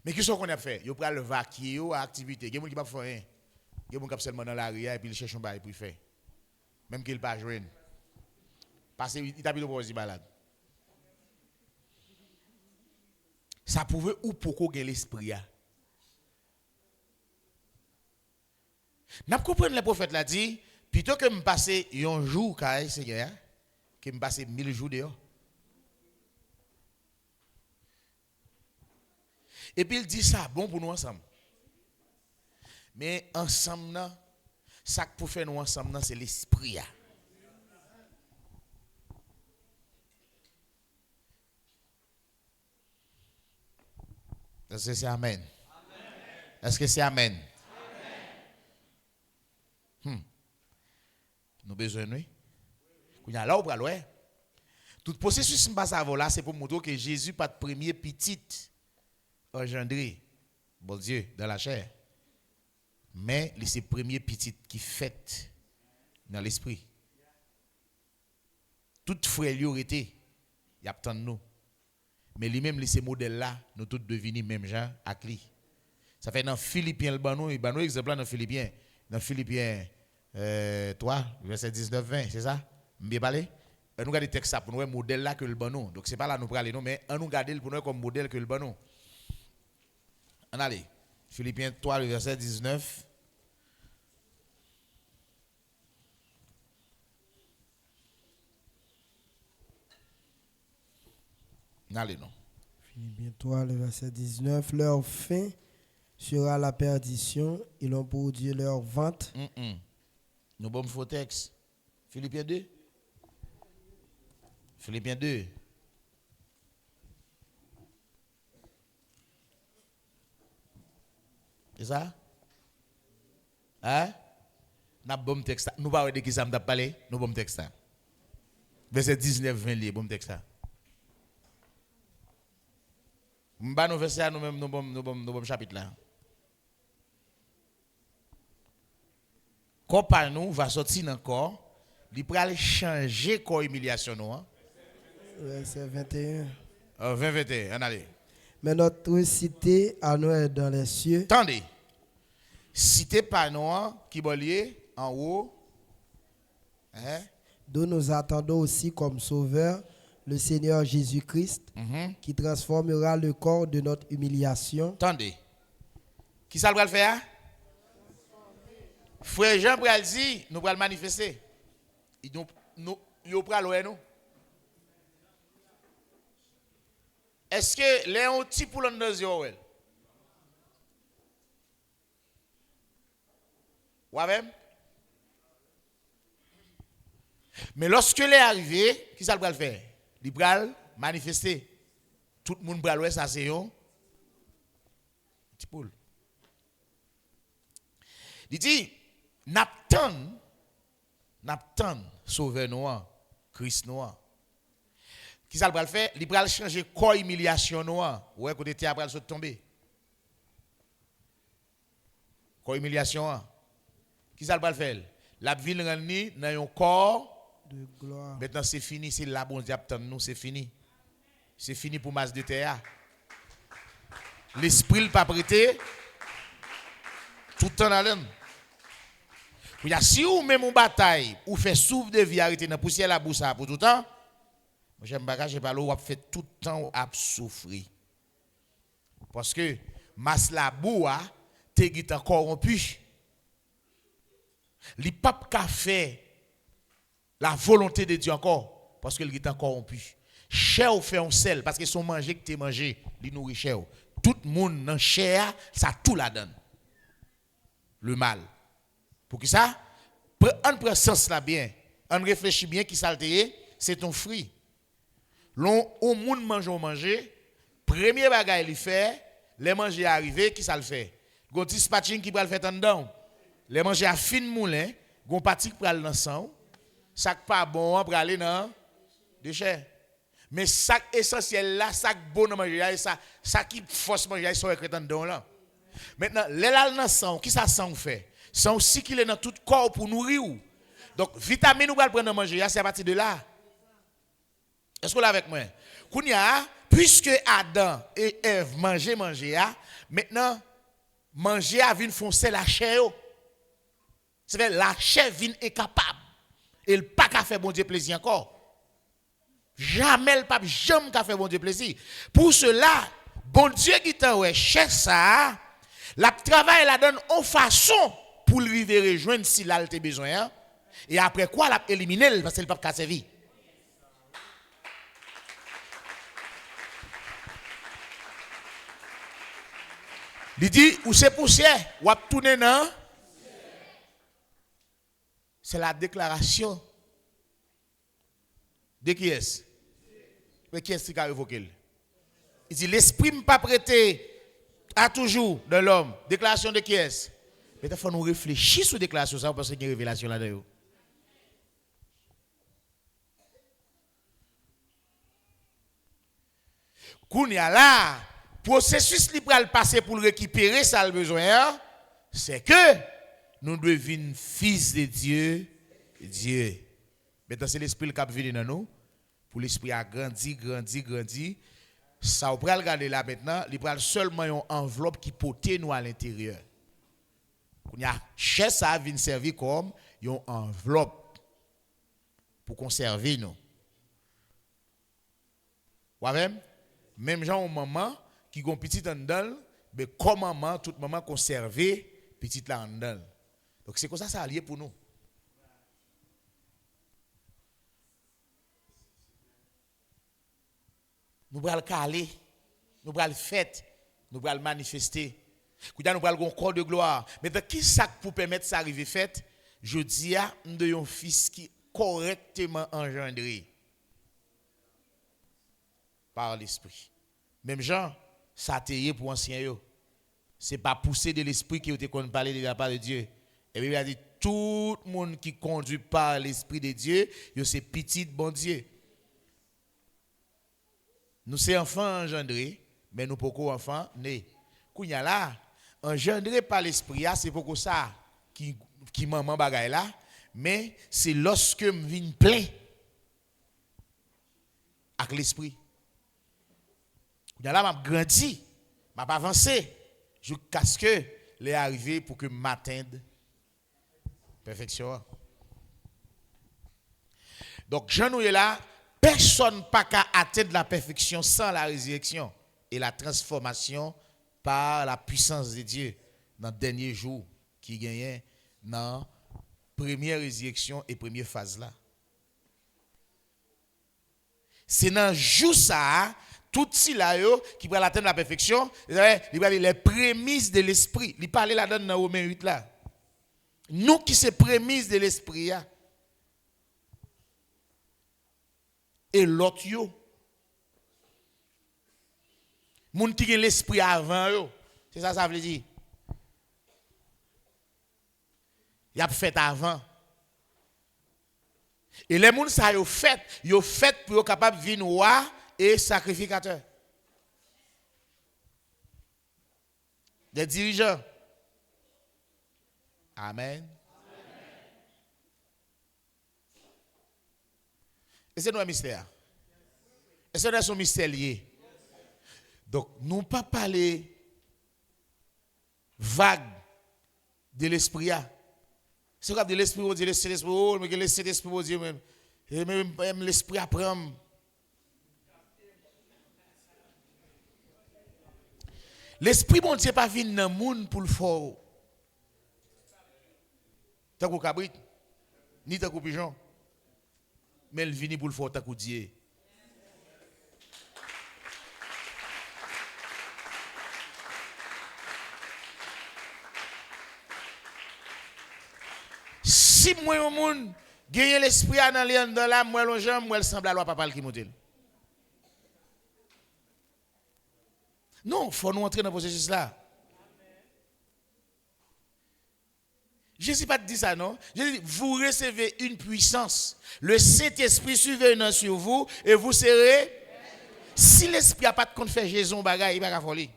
Mais qu'est-ce qu'on a fait? Vous prenez le vacuer à activité. Il y a des gens qui ne font rien. Il y a des gens qui seulement dans la rue et puis ils cherchent un bail pour faire. Même qu'il ne pas jouer. Parce qu'il t'a mis le malade. Ça pouvait ou pourquoi gagner l'esprit. N'a comprendre les prophètes l'a dit, plutôt que me passer un jour caille Seigneur, que me passer 1000 jours dehors. Et puis il dit ça bon pour nous ensemble. Mais ensemble ça que pour faire nous ensemble c'est l'esprit. Est-ce que c'est amen? Est-ce que c'est amen? Nous besoin nous. Là on va tout processus là c'est pour montrer que Jésus pas de premier petit engendré bon Dieu dans la chair. Mais c'est le premier petit qui fait dans l'esprit. Tout frère lui aurait été il y a tant de nous. Mais lui-même ces modèles là nous tous devenus même gens avec lui. Ça fait dans Philippiens le banon, il banon exemple dans Philippiens 3 verset 19-20, c'est ça? M'bien parler? Nous regarder texte ça pour nous modèle là que le banon. Donc c'est pas là nous parler non mais on nous garder pour nous comme modèle que le banon. On allez. Philippiens 3 verset 19. Allez non. Philippiens 3 le verset 19, leur fin sera la perdition, ils ont pour Dieu leur vente. Nous bon faux texte. Philippiens 2. Philippiens 2. C'est ça? Hein? N'a bon texte. Nous pas de qui ça m'a parlé, nous bon texte. Verset 19-20 li bon texte. M'ba nous verset nous même nous bon chapitre là. Corps par nous va sortir dans corps, il pral changer corps humiliation nous. Verset 21. 20-21, on allez. Mais notre cité à nous est dans les cieux. Attendez. Cité par nous qui bollier en haut. Hein? D'où nous attendons aussi comme sauveur le Seigneur Jésus-Christ, qui transformera le corps de notre humiliation. Attendez. Qui ça va le faire? Frère Jean pral dit, nous pral manifester. Nous pral nous. Est-ce que les un petit pour l'on dans ouais? Ouais-même? Mais lorsque les arrivé, qui ça va le faire? Il pral manifester. Tout le monde pral ouais ça c'est un petit poule. Il dit Naptan sauveur noir, Christ noir. Qui ça va faire? Il va changer corps humiliation noir. Ouais, côté théâtre va se tomber. Corps humiliation. Qui ça va faire? La ville rani dans un corps de gloire. Maintenant c'est fini, c'est là bon Dieu attend nous, c'est fini. C'est fini pour masse de terre. L'esprit le pas prêté tout le temps dans l'aime. Si vous même une bataille, ou fait souffle de vie arrêter dans poussière la boussa pour tout le temps, j'aime bagage je parle ou fait tout le temps à souffrir. Parce que mas la boua te git corrompu. Li pape ka fait la volonté de Dieu encore parce que il est corrompu. Cher ou fait un sel parce que son manger que tu mangé, li nourrit cher. Tout le monde dans cher, ça tout la donne. Le mal. Pour qui ça? On prend sens là bien. On réfléchit bien qui ça c'est ton fruit. L'on au monde manger, premier bagage il fait, les manger arrivé qui ça le fait. Gon dispatching qui va le faire en dedans. Les manger à fin moulin, gon parti qui pral dans sang. Ça pas bon pour aller dans déchets. Mais ça essentiel là, ça bon dans manger ça qui force manger sont écrit en dedans là. Maintenant, les là dans sang, qui ça sang fait? Sang aussi qu'il est dans tout corps pour nourrir. Donc vitamine ou va prendre manger, c'est à partir de là. Est-ce que vous l'avez avec moi? Kounya, puisque Adam et Ève mangeaient, maintenant manger a vinn foncer la chair. C'est la chair vinn incapable. Et le pas qu'à faire bon Dieu plaisir encore. Jamais le pape jamais qu'à faire bon Dieu plaisir. Pour cela, bon Dieu qui t'a ouais chair ça, la travail la donne en façon pour lui rejoindre si là il a besoin. Hein? Et après quoi, il a éliminé parce qu'il n'a pas servir. Il dit, ou c'est poussière, ou a tourné non? C'est la déclaration de qui est-ce? Mais qui est-ce qui a évoqué? Il dit, l'esprit ne pas prêté à toujours de l'homme. Déclaration de qui est-ce? Mais il faut nous réfléchir sur la déclaration ça parce qu'il y a une révélation là-dedans. Qu'on y a là, processus qui va passer pour récupérer ça le besoin, c'est que nous devenons fils de Dieu, Dieu. Maintenant c'est l'esprit qui vient dans nous, pour l'esprit a grandi. Ça on va regarder là maintenant, il prend seulement une enveloppe qui porte nous à l'intérieur. Qu'on y a chez ça vient servir comme une enveloppe pour conserver nous. Ouais même gens au maman qui ont petit en dedans, mais comme maman, toute maman conserver petit là en dedans. Donc c'est comme ça allié pour nous. Nous allons caler, nous allons fête, nous allons manifester. Nous allons un corps de gloire. Mais de qui ça pour permettre ça arriver fête? Je dis à un fils qui est correctement engendré par l'esprit. Même Jean, ça t'a pour ancien yo. C'est pas poussé de l'esprit qui était qu'on parler de la part de Dieu. Et Bible a dit tout le monde qui conduit par l'esprit de Dieu, c'est petit bon Dieu. Nous sommes enfants engendrés, mais nous beaucoup enfants nés. Kounya là, engendré par l'esprit, c'est beaucoup ça qui maman bagaille là, mais c'est lorsque me viens plein avec l'esprit. Kounya là m'a grandi, m'a avancé jusqu'à ce que les arrivé pour que m'atteigne perfection. Donc Jean nous est là. Personne n'a qu'à atteindre la perfection sans la résurrection et la transformation par la puissance de Dieu dans le dernier jour qui gagne dans la première résurrection et première phase là. C'est dans le jour ça, tout cela qui va atteindre la perfection, les prémices de l'esprit. Il parle là-dedans dans Romains 8 là. Nous qui sommes prémices de l'esprit. Et l'autre yo moun qui gen l'esprit avant yo c'est ça veut dire y a fait avant et les moun ça yo fait pour capable vinn roi et sacrificateur des dirigeants amen. Et c'est un mystère. Et c'est un mystère lié. Donc, nous ne pas parler vague de l'esprit. C'est quoi de l'esprit, on dit l'esprit, mais que l'esprit, on dit même l'esprit apprend. L'esprit, bon Dieu, pas venu dans le monde pour le fort. Tant que cabrit, ni tant que pigeon. Mais il vient pour le faire tant Dieu. Si moi au monde gagne l'esprit dans l'âme, moi le jambe, moi semble à loi papa qui monte. Non, il faut nous entrer dans le processus là. Jésus n'a pas dit ça, non? Jésus dit, vous recevez une puissance. Le Saint-Esprit survenant sur vous et vous serez. Si l'Esprit n'a pas de compte faire Jésus, il va pas folie.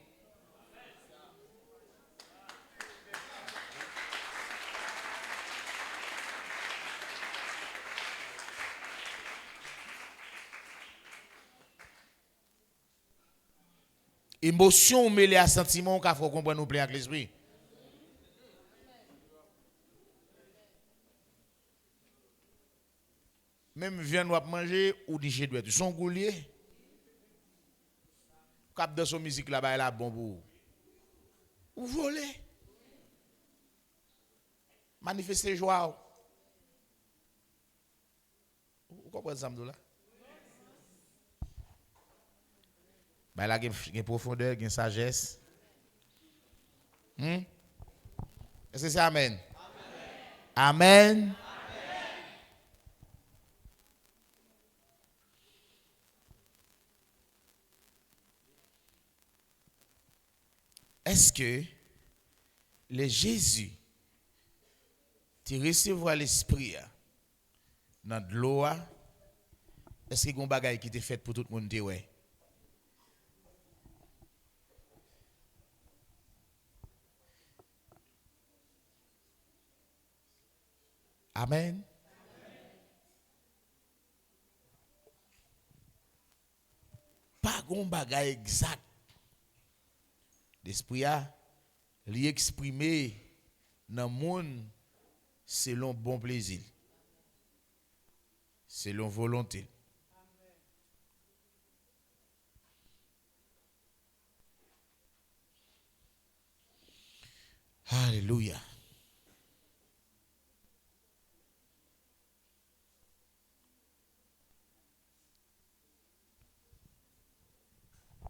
Émotion mêlée à sentiment qu'il faut comprendre nous plein avec l'Esprit. Même viande ou manger ou digérer doit son goulier. Cap dans son musique là-bas là bon pour ou voler. manifester joie. Vous comprenez ça, là? Ben là, il y a une profondeur, il y a une sagesse. Est-ce que c'est Amen? Amen. Est-ce que le Jésus tu recevoir l'esprit dans de l'eau? Est-ce qu'il y a un bagage qui était fait pour tout le monde? Ouais. Amen. Pas un bagage exact. L'esprit a l'exprimer dans le monde selon bon plaisir, selon volonté. Alléluia.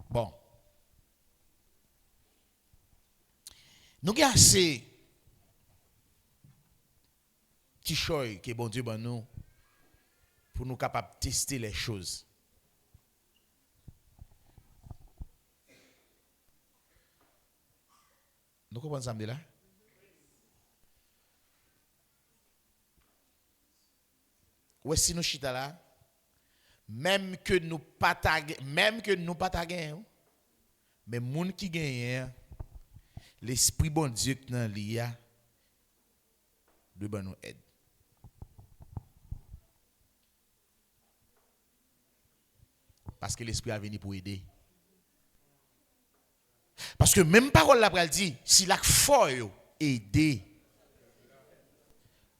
Bon. Nous avons assez petit choix que bon Dieu ban nous pour nous capables de tester les choses. Nous comprenons ça là? Ou si nous chita là, même que nous pas taguer, mais moun qui gagne l'esprit bon Dieu qui dans l'IA de ban nous aide. Parce que l'esprit a venu pour aider. Parce que même parole là pral dit si la fort aider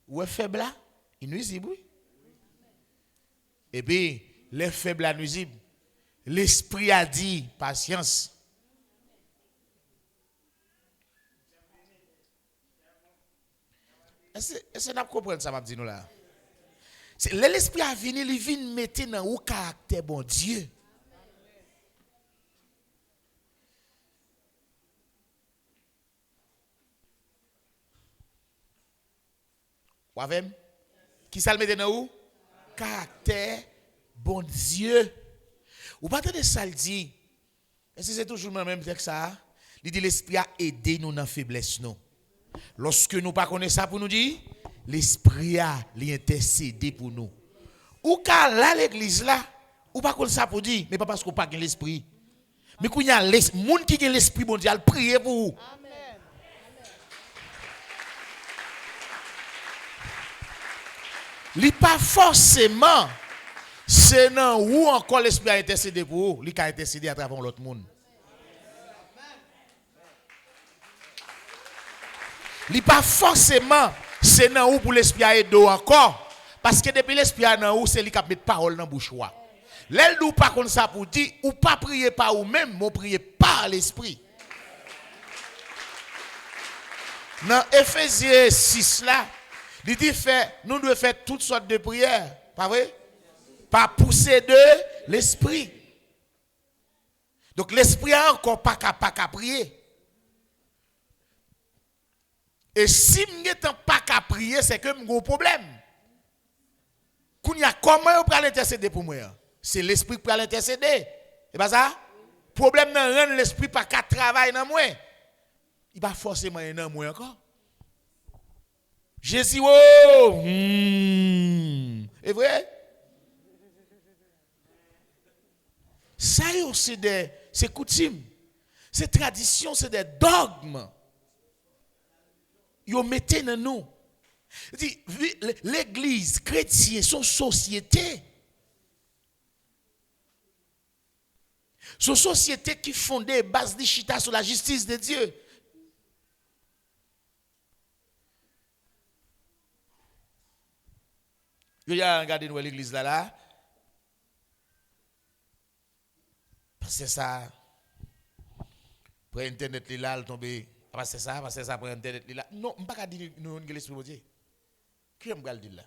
ou est faible là, il nuisible oui. Et puis les faibles là nuisible. L'esprit a dit patience. Est-ce que vous comprenez ça m'a dit nous là? C'est l'esprit a venu, il vient mettre dans au caractère bon Dieu. Ou avec qui ça le met dans où? Caractère bon Dieu. Ou pas de ça le dit. Est-ce que c'est toujours le même texte ça? Il dit l'esprit a aidé nous dans la faiblesse nous. Lorsque nous pas connaissons ça pour nous dire, l'esprit a intercédé pour nous. Ou quand là l'église là, ou pas connaissons ça pour dire, mais pas parce qu'on pas gain l'esprit. Mais quand il y a les monde qui gain l'esprit bon Dieu, prier pour vous. Amen. Li pas forcément c'est non où encore l'esprit a intercédé pour vous, il a intercédé à travers l'autre monde. Li pas forcément c'est non où pour l'esprit a aidé encore parce que depuis l'esprit a dans où c'est lui qui met parole dans bouche wa. L'aile ou pas comme ça pour dire ou pas prier par ou même, mais prier par l'esprit. Dans Ephésiens 6 là, il dit nous devons faire toutes sortes de prières, pas vrai? Par pousser de l'esprit. Donc l'esprit a encore pas qu'à prier. Et si je n'ai pas qu'à prier, c'est que j'ai un problème. Comment on peut l'intercéder pour moi? C'est l'esprit qui peut l'intercéder. Et pas ça? Problème dans rendre l'esprit pas qu'à travailler dans moi. Il va forcément y dans moi encore. Jésus, oh! C'est vrai? Ça, c'est coutume. C'est tradition, c'est des dogmes. Ils mettent dans nous. L'église chrétienne, son société. Son société qui fondée base de chita sur la justice de Dieu. Vous avez regardé l'église là. Parce que ça, pour internet, là, tomber, parce que ça prend internet là. Non, on pas dire nous on l'esprit de Dieu. Qui aime dire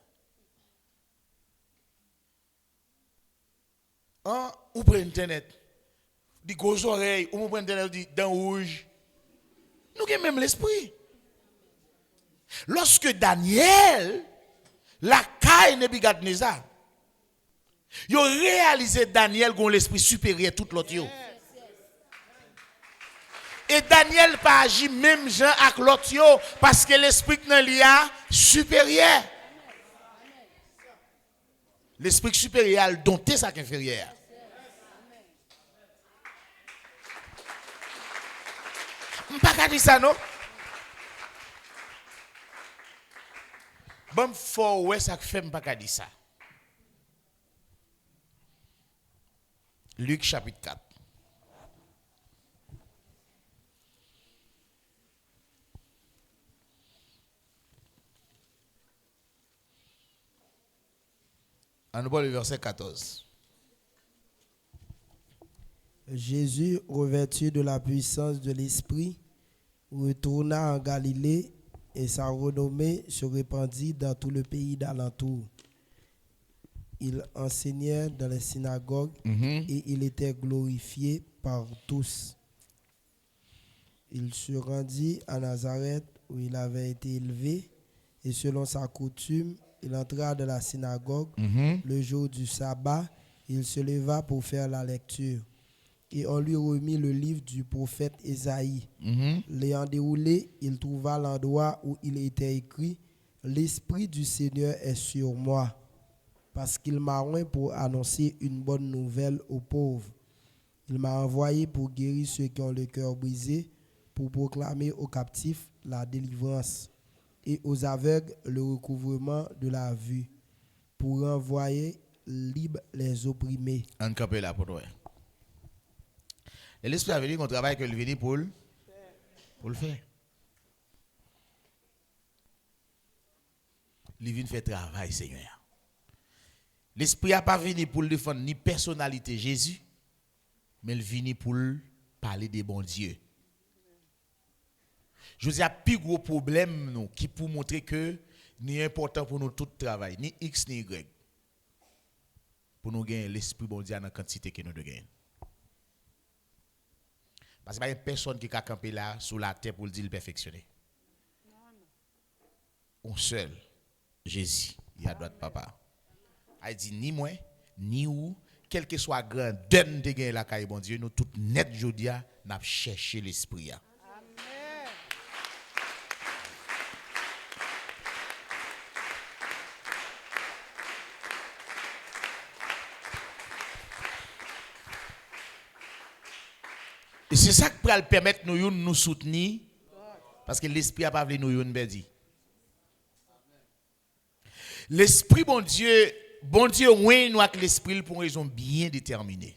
là? Ou prend internet. Dit gros oreilles, ou prend internet dit dents rouge. Nous avons même l'esprit. Lorsque Daniel la caille Nebuchadnezzar, il a réalisé Daniel qu'on l'esprit supérieur tout l'autre. Et Daniel pas agi même gens avec l'autre parce que l'esprit dans l'IA supérieur. L'esprit supérieur a dompté ça qu'inférieur. Je ne peux pas dire ça, non? Bon, faut ouais ça fait pas dire ça. Luc chapitre 4. On voit le verset 14. Jésus, revêtu de la puissance de l'Esprit, retourna en Galilée et sa renommée se répandit dans tout le pays d'alentour. Il enseignait dans les synagogues et il était glorifié par tous. Il se rendit à Nazareth où il avait été élevé et selon sa coutume, il entra dans la synagogue le jour du sabbat. Il se leva pour faire la lecture. Et on lui remit le livre du prophète Ésaïe. L'ayant déroulé, il trouva l'endroit où il était écrit « L'Esprit du Seigneur est sur moi, parce qu'il m'a oint pour annoncer une bonne nouvelle aux pauvres. Il m'a envoyé pour guérir ceux qui ont le cœur brisé, pour proclamer aux captifs la délivrance et aux aveugles le recouvrement de la vue, pour renvoyer libres les opprimés. » On campe là pour toi. L'esprit a venu qu'on travaille que le venu pour le faire. Il vient faire travail, Seigneur. L'esprit n'a pas venu pour le défendre ni personnalité Jésus, mais il vient pour parler des bons dieux. Je vous dis, il y a plus gros problème nous, qui pour montrer que n'est important pour nous tout travail, ni X ni Y. Pour nous gagner l'esprit bon Dieu dans la quantité que nous devons gagner. Parce qu'il n'y a personne qui a campé là sous la terre pour le dire le perfectionner. On seul, Jésus, il y a droit de papa. Il dit ni moi, ni où, quel que soit grand, donne de gagner la caille bon Dieu, nous tout net jodia, n'a cherché l'esprit. Amen. Et c'est ça qui peut permettre nous de nous soutenir. Parce que l'esprit n'a pas voulu nous dire. L'esprit, bon Dieu, oui, nous avec l'esprit pour une raison bien déterminée.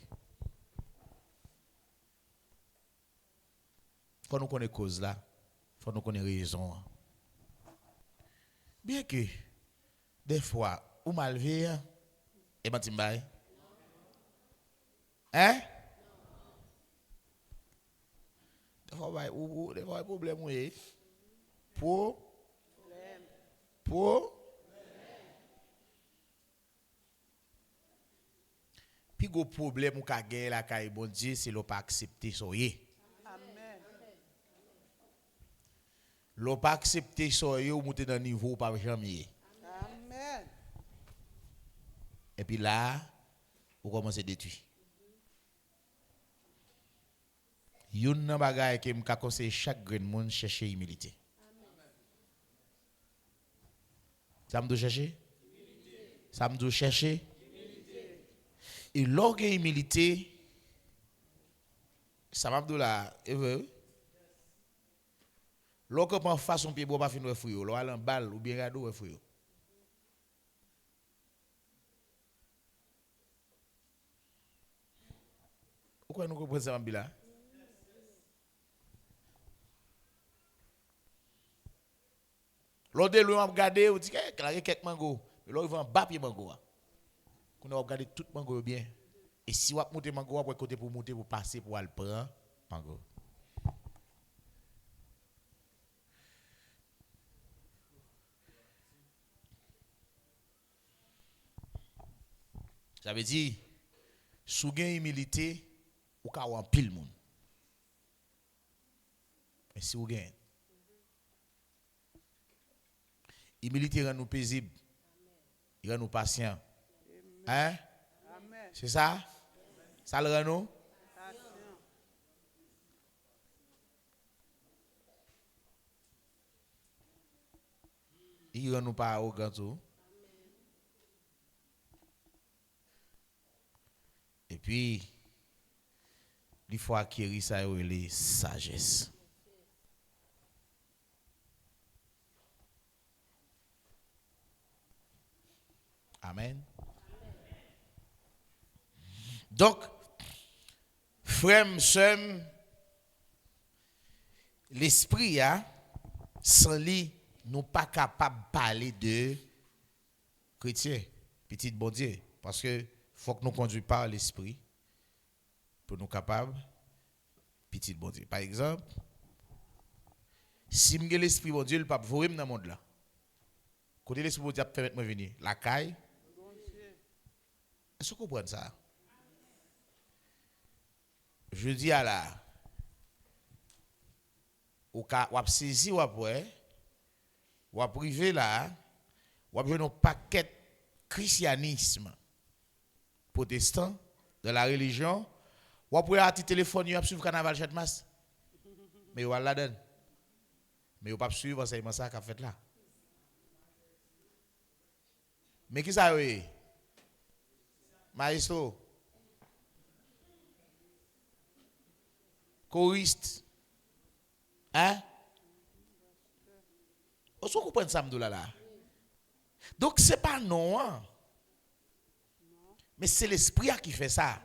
Il faut nous connaître cause là. Il faut nous connaître raison. Bien que, des fois, ou malvé, et ben timbaye. Hein? Des fois, problème, oui. Pour. Puis gros problème ou ka gagner la caille bon Dieu c'est l'on pas accepter soyez. Amen. L'on pas accepter soyez ou monter dans niveau pas jamais. Amen. Et puis là vous commencez à détruire. Yon nan bagay que m'ka conseiller chaque grand monde chercher humilité. Amen. Ça me doit chercher? Ça me doit chercher? Et l'orgueil et humilité, ça m'a dit là, l'orgueil prend façon pied bois pas fin de fouiller, l'on a un balle ou bien gado fouiller. Pourquoi nous comprenons ça là? L'autre lui a regardé, on dit qu'il y a quelques mango, l'autre il va en bas pied mango. On a regardé tout mango bien. Et si on a monté mango, on côté pour monter, pour passer, pour aller prendre mango. Ça veut dire, sous gain humilité, ou ka en pile monde. Mais si vous gagnez, humilité rend nous paisibles, il rend nous patients. Hein? C'est ça? Ça le rend nous? Il rend nous pas arrogants. Et puis, il faut acquérir ça et les sagesse. Amen. Donc, frère, sœur, l'esprit, sans lui, nous pas capables de parler de chrétien, petit bon Dieu. Parce que faut que nous conduisons par l'esprit pour nous capables, petit bon Dieu. Par exemple, si je l'esprit bon Dieu, le pape voit dans le monde là. Côté l'esprit bon Dieu a fait moi venir, la caille. Est-ce que vous comprenez ça? Je dis à la, ou saisi ou après, ou privé là, ou jouer un paquet christianisme protestant de la religion, ou après à téléphone, ou suivre carnaval chat masse. Mais ou la donne. Mais ou pas suivre enseignement ça qu'a fait là. Mais qui ça oui? Maestro. Choriste. Hein? Vous comprenez ça là? Donc c'est pas non. Hein? Mais c'est l'esprit qui fait ça.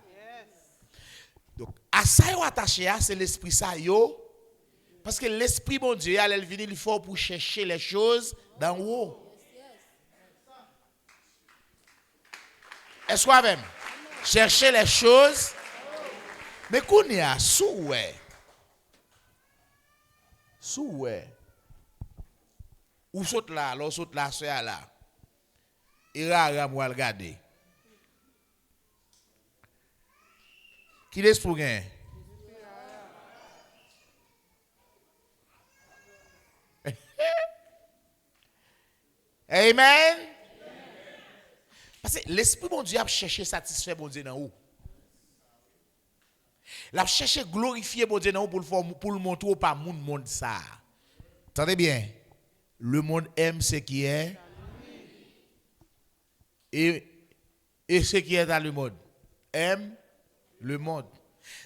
Donc à ça yo attaché c'est l'esprit ça yo parce que l'esprit bon Dieu elle vient il faut pour chercher les choses d'en haut. Est-ce qu'on même chercher les choses mais qu'on y a souhait ou saute là l'autre saute là c'est là il a moi regarder qui laisse pour gain Amen. Parce que l'esprit bon Dieu a cherché satisfaire bon Dieu dans où? Il a cherché glorifier bon Dieu dans où pour le montrer pas monde ça. Attendez bien. Le monde aime ce qui est et ce qui est dans le monde. Aime le monde.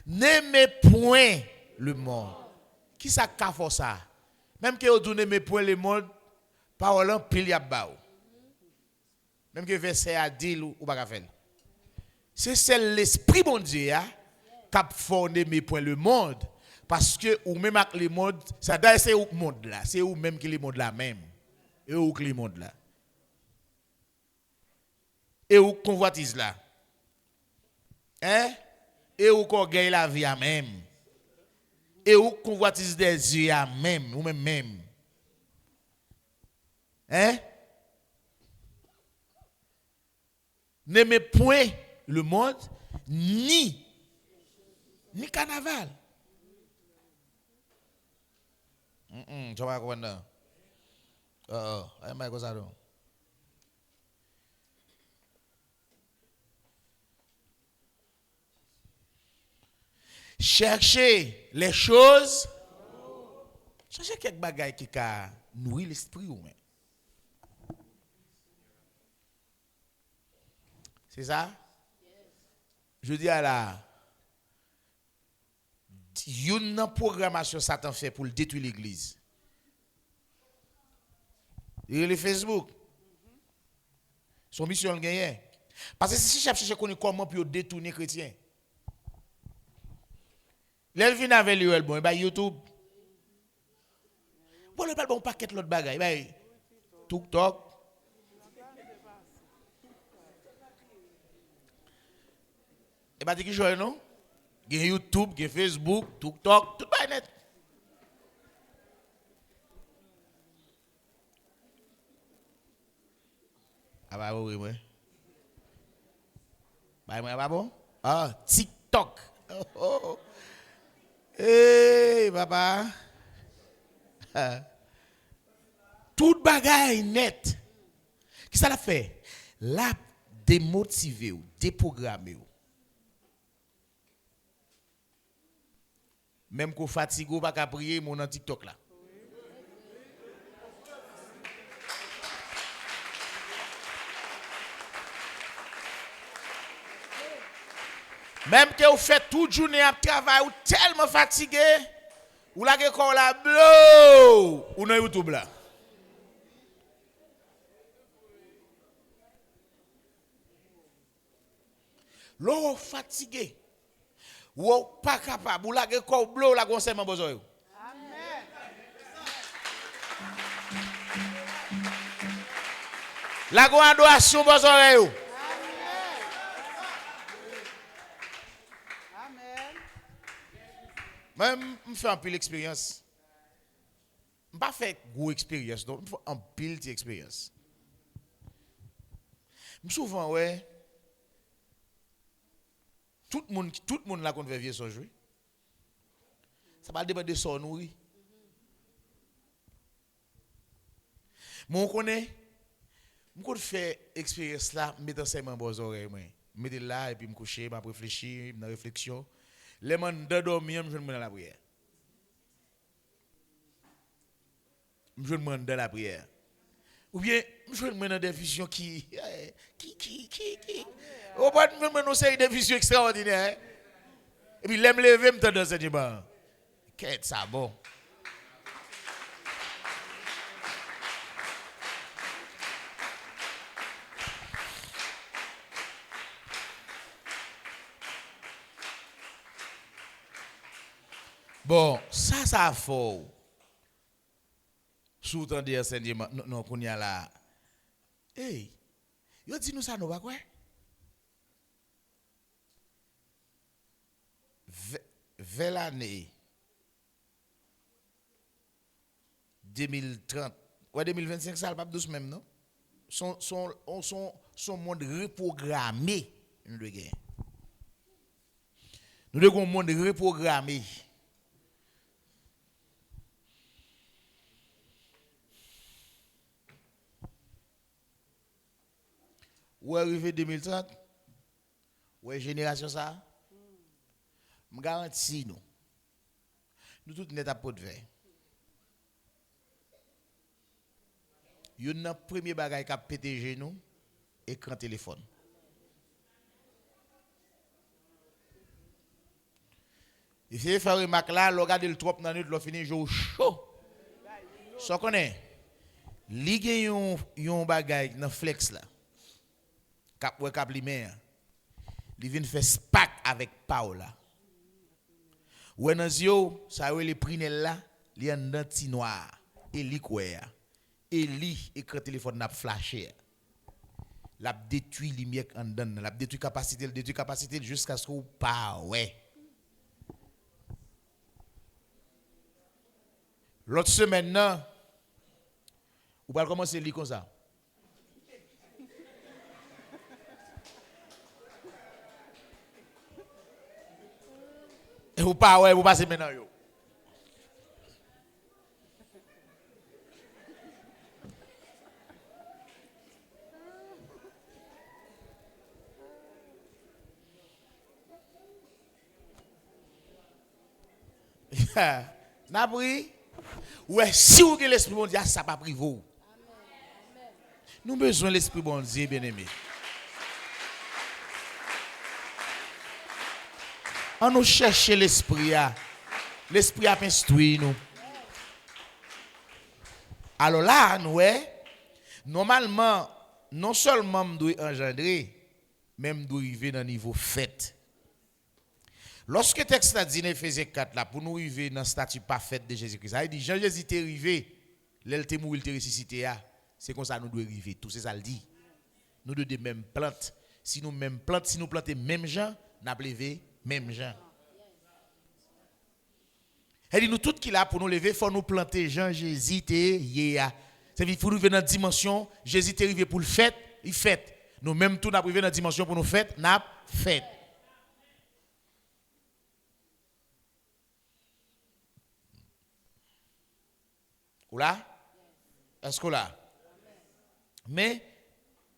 N'aimez point le monde. Qui ça qu'a fait ça? Même que vous n'aimez point le monde, parole en pile y a ba. Même que verset à dire ou pas faire. C'est l'esprit bon Dieu qui a fondé mes points le monde parce que ou même avec le monde ça d'ailleurs c'est au monde là, c'est ou même que le monde là même. Et où que le monde là. Et où convoitise là. Hein? Et où qu'on gagne la vie à même. Et où convoitise des yeux à même ou même. Hein? N'aimez point le monde, ni carnaval. Tu vas comprendre. Cherchez les choses. Cherchez quelques bagailles qui nourrit l'esprit ou même. C'est ça? Je dis à la. Il y a une programmation Satan fait pour détruire l'église. Il y a le Facebook. Son mission le gagne. Parce que si je cherche comment pour détourner les chrétiens. L'elle vient avec lui, bon, il YouTube. Bon, le bon paquet l'autre bagaille. TikTok. Et bah, tu qui joue, non? Il y a YouTube, il y a Facebook, TikTok, tout va net. Ah bah oui, oui. Pas bon? Ah, TikTok. Oh, oh. Hey, papa. Tout bagaille net. Qu'est-ce que ça fait? La démotiver ou déprogrammer. Même qu'on fatigue ou pas qu'à prier, mon dans TikTok là. Même que vous faites toute journée à travail, ou tellement fatigué, ou là que quand la blow, ou dans YouTube là. L'eau fatigué, ou pas capable, ou là que quand blow, là qu'on s'aime en besoin. Amen. La qu'on adoration besoin. Même je fais un peu l'expérience. Je ne pas fait gros expérience, donc je fais un pile d'expérience. Souvent, ouais, tout le monde là qu'on fait vieux son jouer. Ça va dépendre de son nourri. Mais on connaît, je fais expérience là, je mets dans mes oreilles, je mets là et puis je me coucher, je réfléchis, je réflexion. Les gens de dormir, je me dans la prière. Je me dans la prière. Ou bien, je me dans des visions qui. Au bout de me dans des visions extraordinaires. Et puis, l'aime lever, me dans ce débat. Qu'est-ce ça bon? Bon, ça faut. Sous-tendu enseignement, non, qu'on y a là. Hey, yo dit nous ça, nous pas quoi? Vers l'année 2030, ouais, 2025, ça va pas douce même, non? Son monde reprogrammé, nous devons gagner. Nous devons un monde reprogrammé. Où arrivé 2030? Où est génération ça? Je garantis nous. Nous tous net à pot de verre. Il y a un premier bagage qui a pété nous, écran téléphone. Il fait faire remarque là, regardez le trop dans nuit, le fini jour chaud. Ça connaît. Li gen yon bagage dans flex là. Cap ouais cap limer. Li vient faire spark avec Paola. Ouais dans yo, ça ouais les prinel là, li en danti noir et li quoi. Et li écran téléphone n'a flashé. L'a détruit lumière en dedans, l'a détruit capacité jusqu'à ce qu'on pas ouais. L'autre semaine là, ou pas commencer lire comme ça. Et vous pas ouais, vous passez maintenant yo. N'a pris. Ouais, si vous avez l'esprit bon Dieu, ça pas privé. Nous avons besoin de l'esprit bon Dieu, bien-aimé. On nous cherche l'esprit. L'esprit a instruit nous. Alors là, nous, normalement, non seulement nous devons engendrer, même nous arriver dans le niveau fait. Lorsque le texte a dit dans Ephésiens 4, là, pour nous arriver dans le statut parfait de Jésus-Christ, il dit Jean-Jésus est arrivé, l'el te mourir, il te ressuscité. C'est comme ça que nous devons arriver. Tout c'est ça le dit. Nous devons de même plantes. Si nous même plantes, si nous plantons même gens, nous avons levé même gens. Elle dit nous tout qui là pour nous lever, il faut nous planter Jean, Jésus, c'est-à-dire faut nous venir dans la dimension, Jésus est arrivé pour le fait, il fait. Nous même tout nous arrivé dans la dimension pour nous faire, n'a fait. Ou là? Est-ce que là? Mais,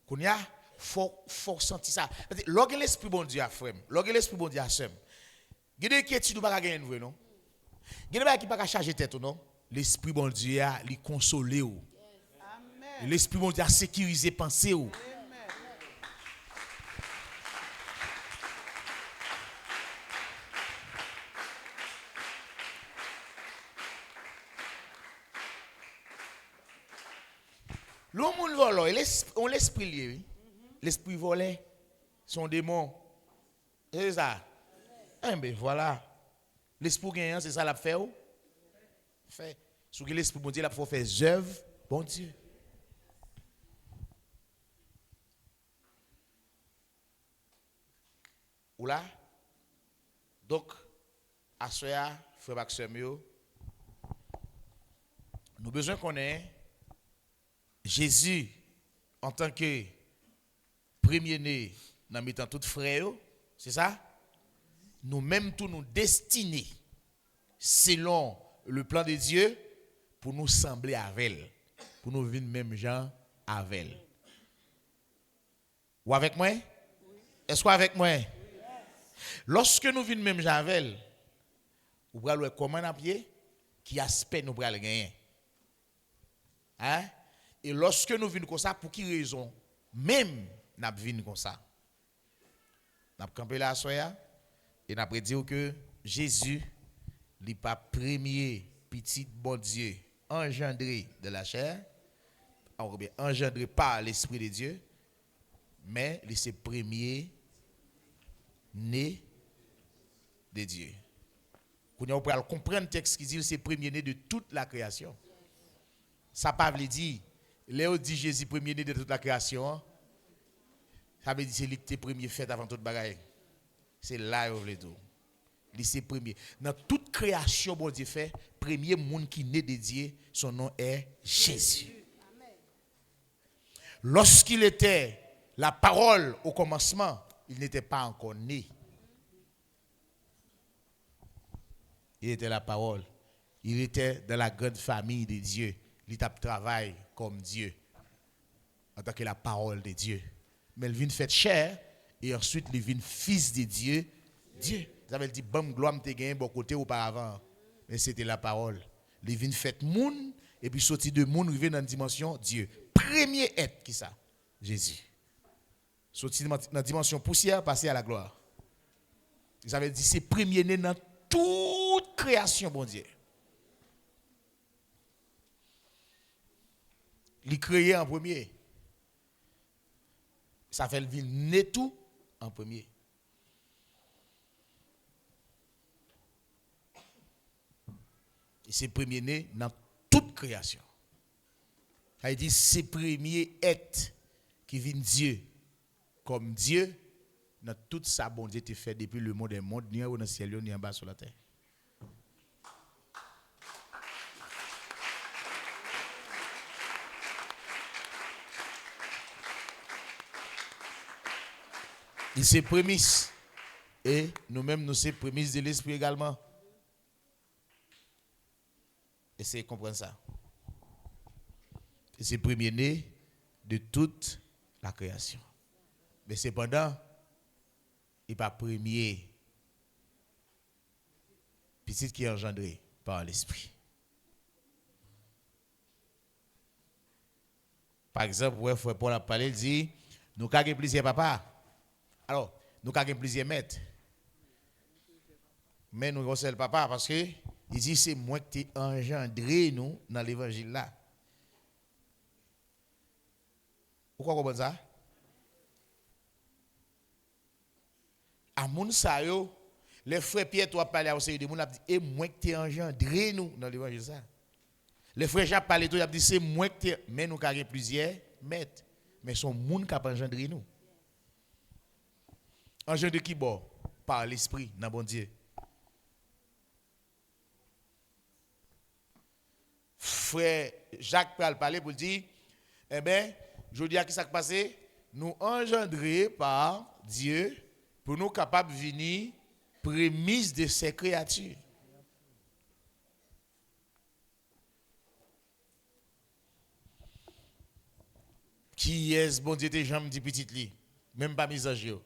qu'on y a, faut sentir ça. Lorsque l'esprit bon Dieu a fait, lorsque l'esprit bon Dieu a semé, il y a des qui ne pas gagner non? Il y a des qui ne pas charger tête non? L'esprit bon Dieu a lui consoler ou. L'esprit bon Dieu a sécurisé pensée ou. L'homme volé, on l'esprit lié. L'esprit volé, son démon. C'est ça. Eh bien voilà. L'esprit gagnant, c'est ça l'a fait ou? Fait. Sous que l'esprit bon Dieu l'a fait œuvre, bon Dieu. Ou là? Donc, à ce moment, frère Maxime, nous besoin qu'on ait Jésus en tant que premier-né dans mettant tout frère, c'est ça? Nous-mêmes tous nous destinés selon le plan de Dieu pour nous sembler avec elle, pour nous vivre même gens avec elle. Ou avec moi? Est-ce que avec moi? Lorsque nous vivons même gens avec elle, vous allez voir comment à pied, qui aspect nous allons gagner. Hein? Et lorsque nous venons comme ça, pour qui raison? Même nous venons comme ça. Nous avons campé là à soya et nous avons dit que Jésus n'est pas premier petit bon Dieu engendré de la chair, ou bien engendré par l'Esprit de Dieu, mais il est premier né de Dieu. Vous pouvez comprendre le texte qui dit c'est premier né de toute la création. Ça ne veut pas dire, Léo dit Jésus premier né de toute la création. Ça veut dire c'est lui qui est premier fait avant toute bagaille. C'est là où veut tout. C'est premier. Dans toute création, bon Dieu fait, premier monde qui naît de Dieu, son nom est Jésus. Lorsqu'il était la parole au commencement, il n'était pas encore né. Il était la parole. Il était dans la grande famille de Dieu. Il travaille comme Dieu. En tant que la parole de Dieu. Mais il vient fait chair et ensuite il vient fils de Dieu. Dieu. Ça veut dire, bon, gloire te gagné bon côté auparavant. Mais c'était la parole. Il vient fait moun et puis sorti de moun, il vient dans la dimension Dieu. Premier être qui ça? Jésus. Sorti dans la dimension poussière, passer à la gloire. Ça veut dire, c'est premier né dans toute création, bon Dieu. Il créé en premier. Ça fait le ville né tout en premier. Et c'est premier né dans toute création. Ça veut dire c'est premier être qui vient Dieu comme Dieu dans tout ça bon Dieu te fait depuis le monde des mondes ni dans le ciel ni en bas sur la terre. Il c'est prémisse et nous-mêmes nous c'est prémisse de l'esprit également. Essayez de comprendre ça. C'est premier-né de toute la création. Mais cependant, il n'est pas premier petit qui est engendré par l'esprit. Par exemple, ouais, frère Paul a parlé, il dit, nous avons plusieurs papas. Alors, nous avons plusieurs maîtres. Mais nous avons seul papa parce que il dit c'est moi qui t'ai engendré nous dans l'évangile là. Pourquoi vous comprenez ça? À moun sa yo, les frères Pierre toi parler à série de moun a dit et moi qui t'ai engendré nous dans l'évangile ça. Les frères Jacques parler tout a dit c'est moi qui t'ai mais nous avons plusieurs maîtres mais son moun qui a engendré nous. Engendré qui bon par l'esprit dans bon Dieu. Frère Jacques Pral parler pour dire eh bien je dis à qui ça passé nous engendré par Dieu pour nous capables de venir prémisse de ces créatures. Qui est bon Dieu, tes jambes dit petite li, même pas mis en jeu.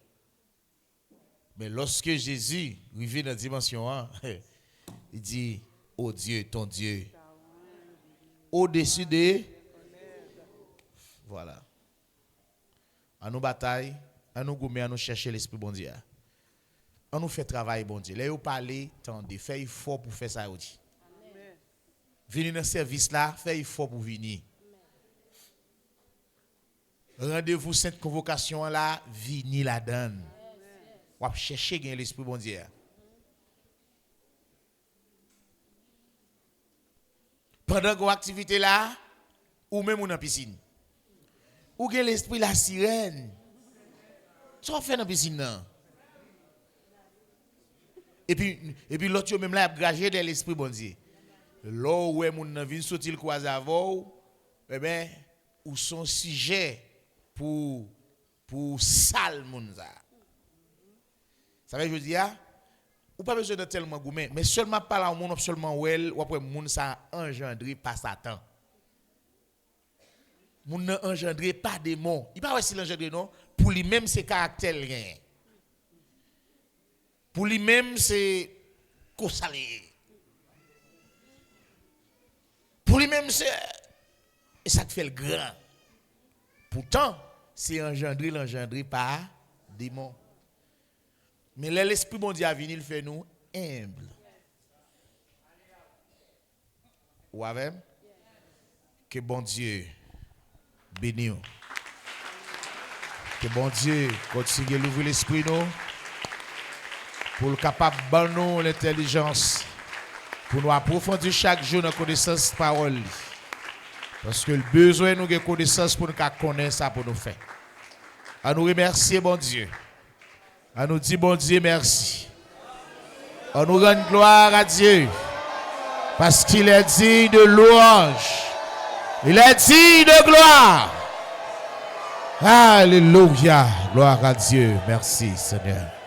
Mais lorsque Jésus arrive dans la dimension 1, il dit, oh Dieu, ton Dieu, au-dessus de... Voilà. À nous bataille, à nous gommer, à nous chercher l'esprit bon Dieu. À nous faire travail bon Dieu. Là, vous parlez, tendez, faites fort pour faire ça. Venez dans ce service là, faites fort pour venir. Rendez-vous cette convocation là, venez la donne. On va chercher l'esprit bon Dieu. Pendant que activité là, ou même dans la piscine. Ou gen l'esprit la sirène. Ça fait dans la piscine là. Et puis l'autre même là a gagé de l'esprit bon Dieu. Là où est moun nan vinn sorti le croise avant, eh ben ou son sujet pour sale moun ça. Ça veut dire ou pas besoin de tellement gourmet, mais seulement parler au monde seulement well ou après moun ça engendré par Satan. Moun nan engendré pas démon. Il pas si l'engendré non, pour lui-même c'est caractère rien. Pour lui-même c'est cosalé. Pour lui-même c'est et ça te fait le grand. Pourtant, c'est l'engendré par démon. Mais l'esprit bon Dieu a venu, il fait nous humbles. Ou avec que bon Dieu bénisse. Que bon Dieu continue d'ouvrir l'esprit nous pour le capable de nous l'intelligence pour nous approfondir chaque jour dans la connaissance de la parole. Parce que le besoin nous de connaissance pour nous connaître ça pour nous faire. À nous remercier bon Dieu. À nous dire bon Dieu merci. À nous rendre gloire à Dieu. Parce qu'il est digne de louange. Il est digne de gloire. Alléluia. Gloire à Dieu. Merci Seigneur.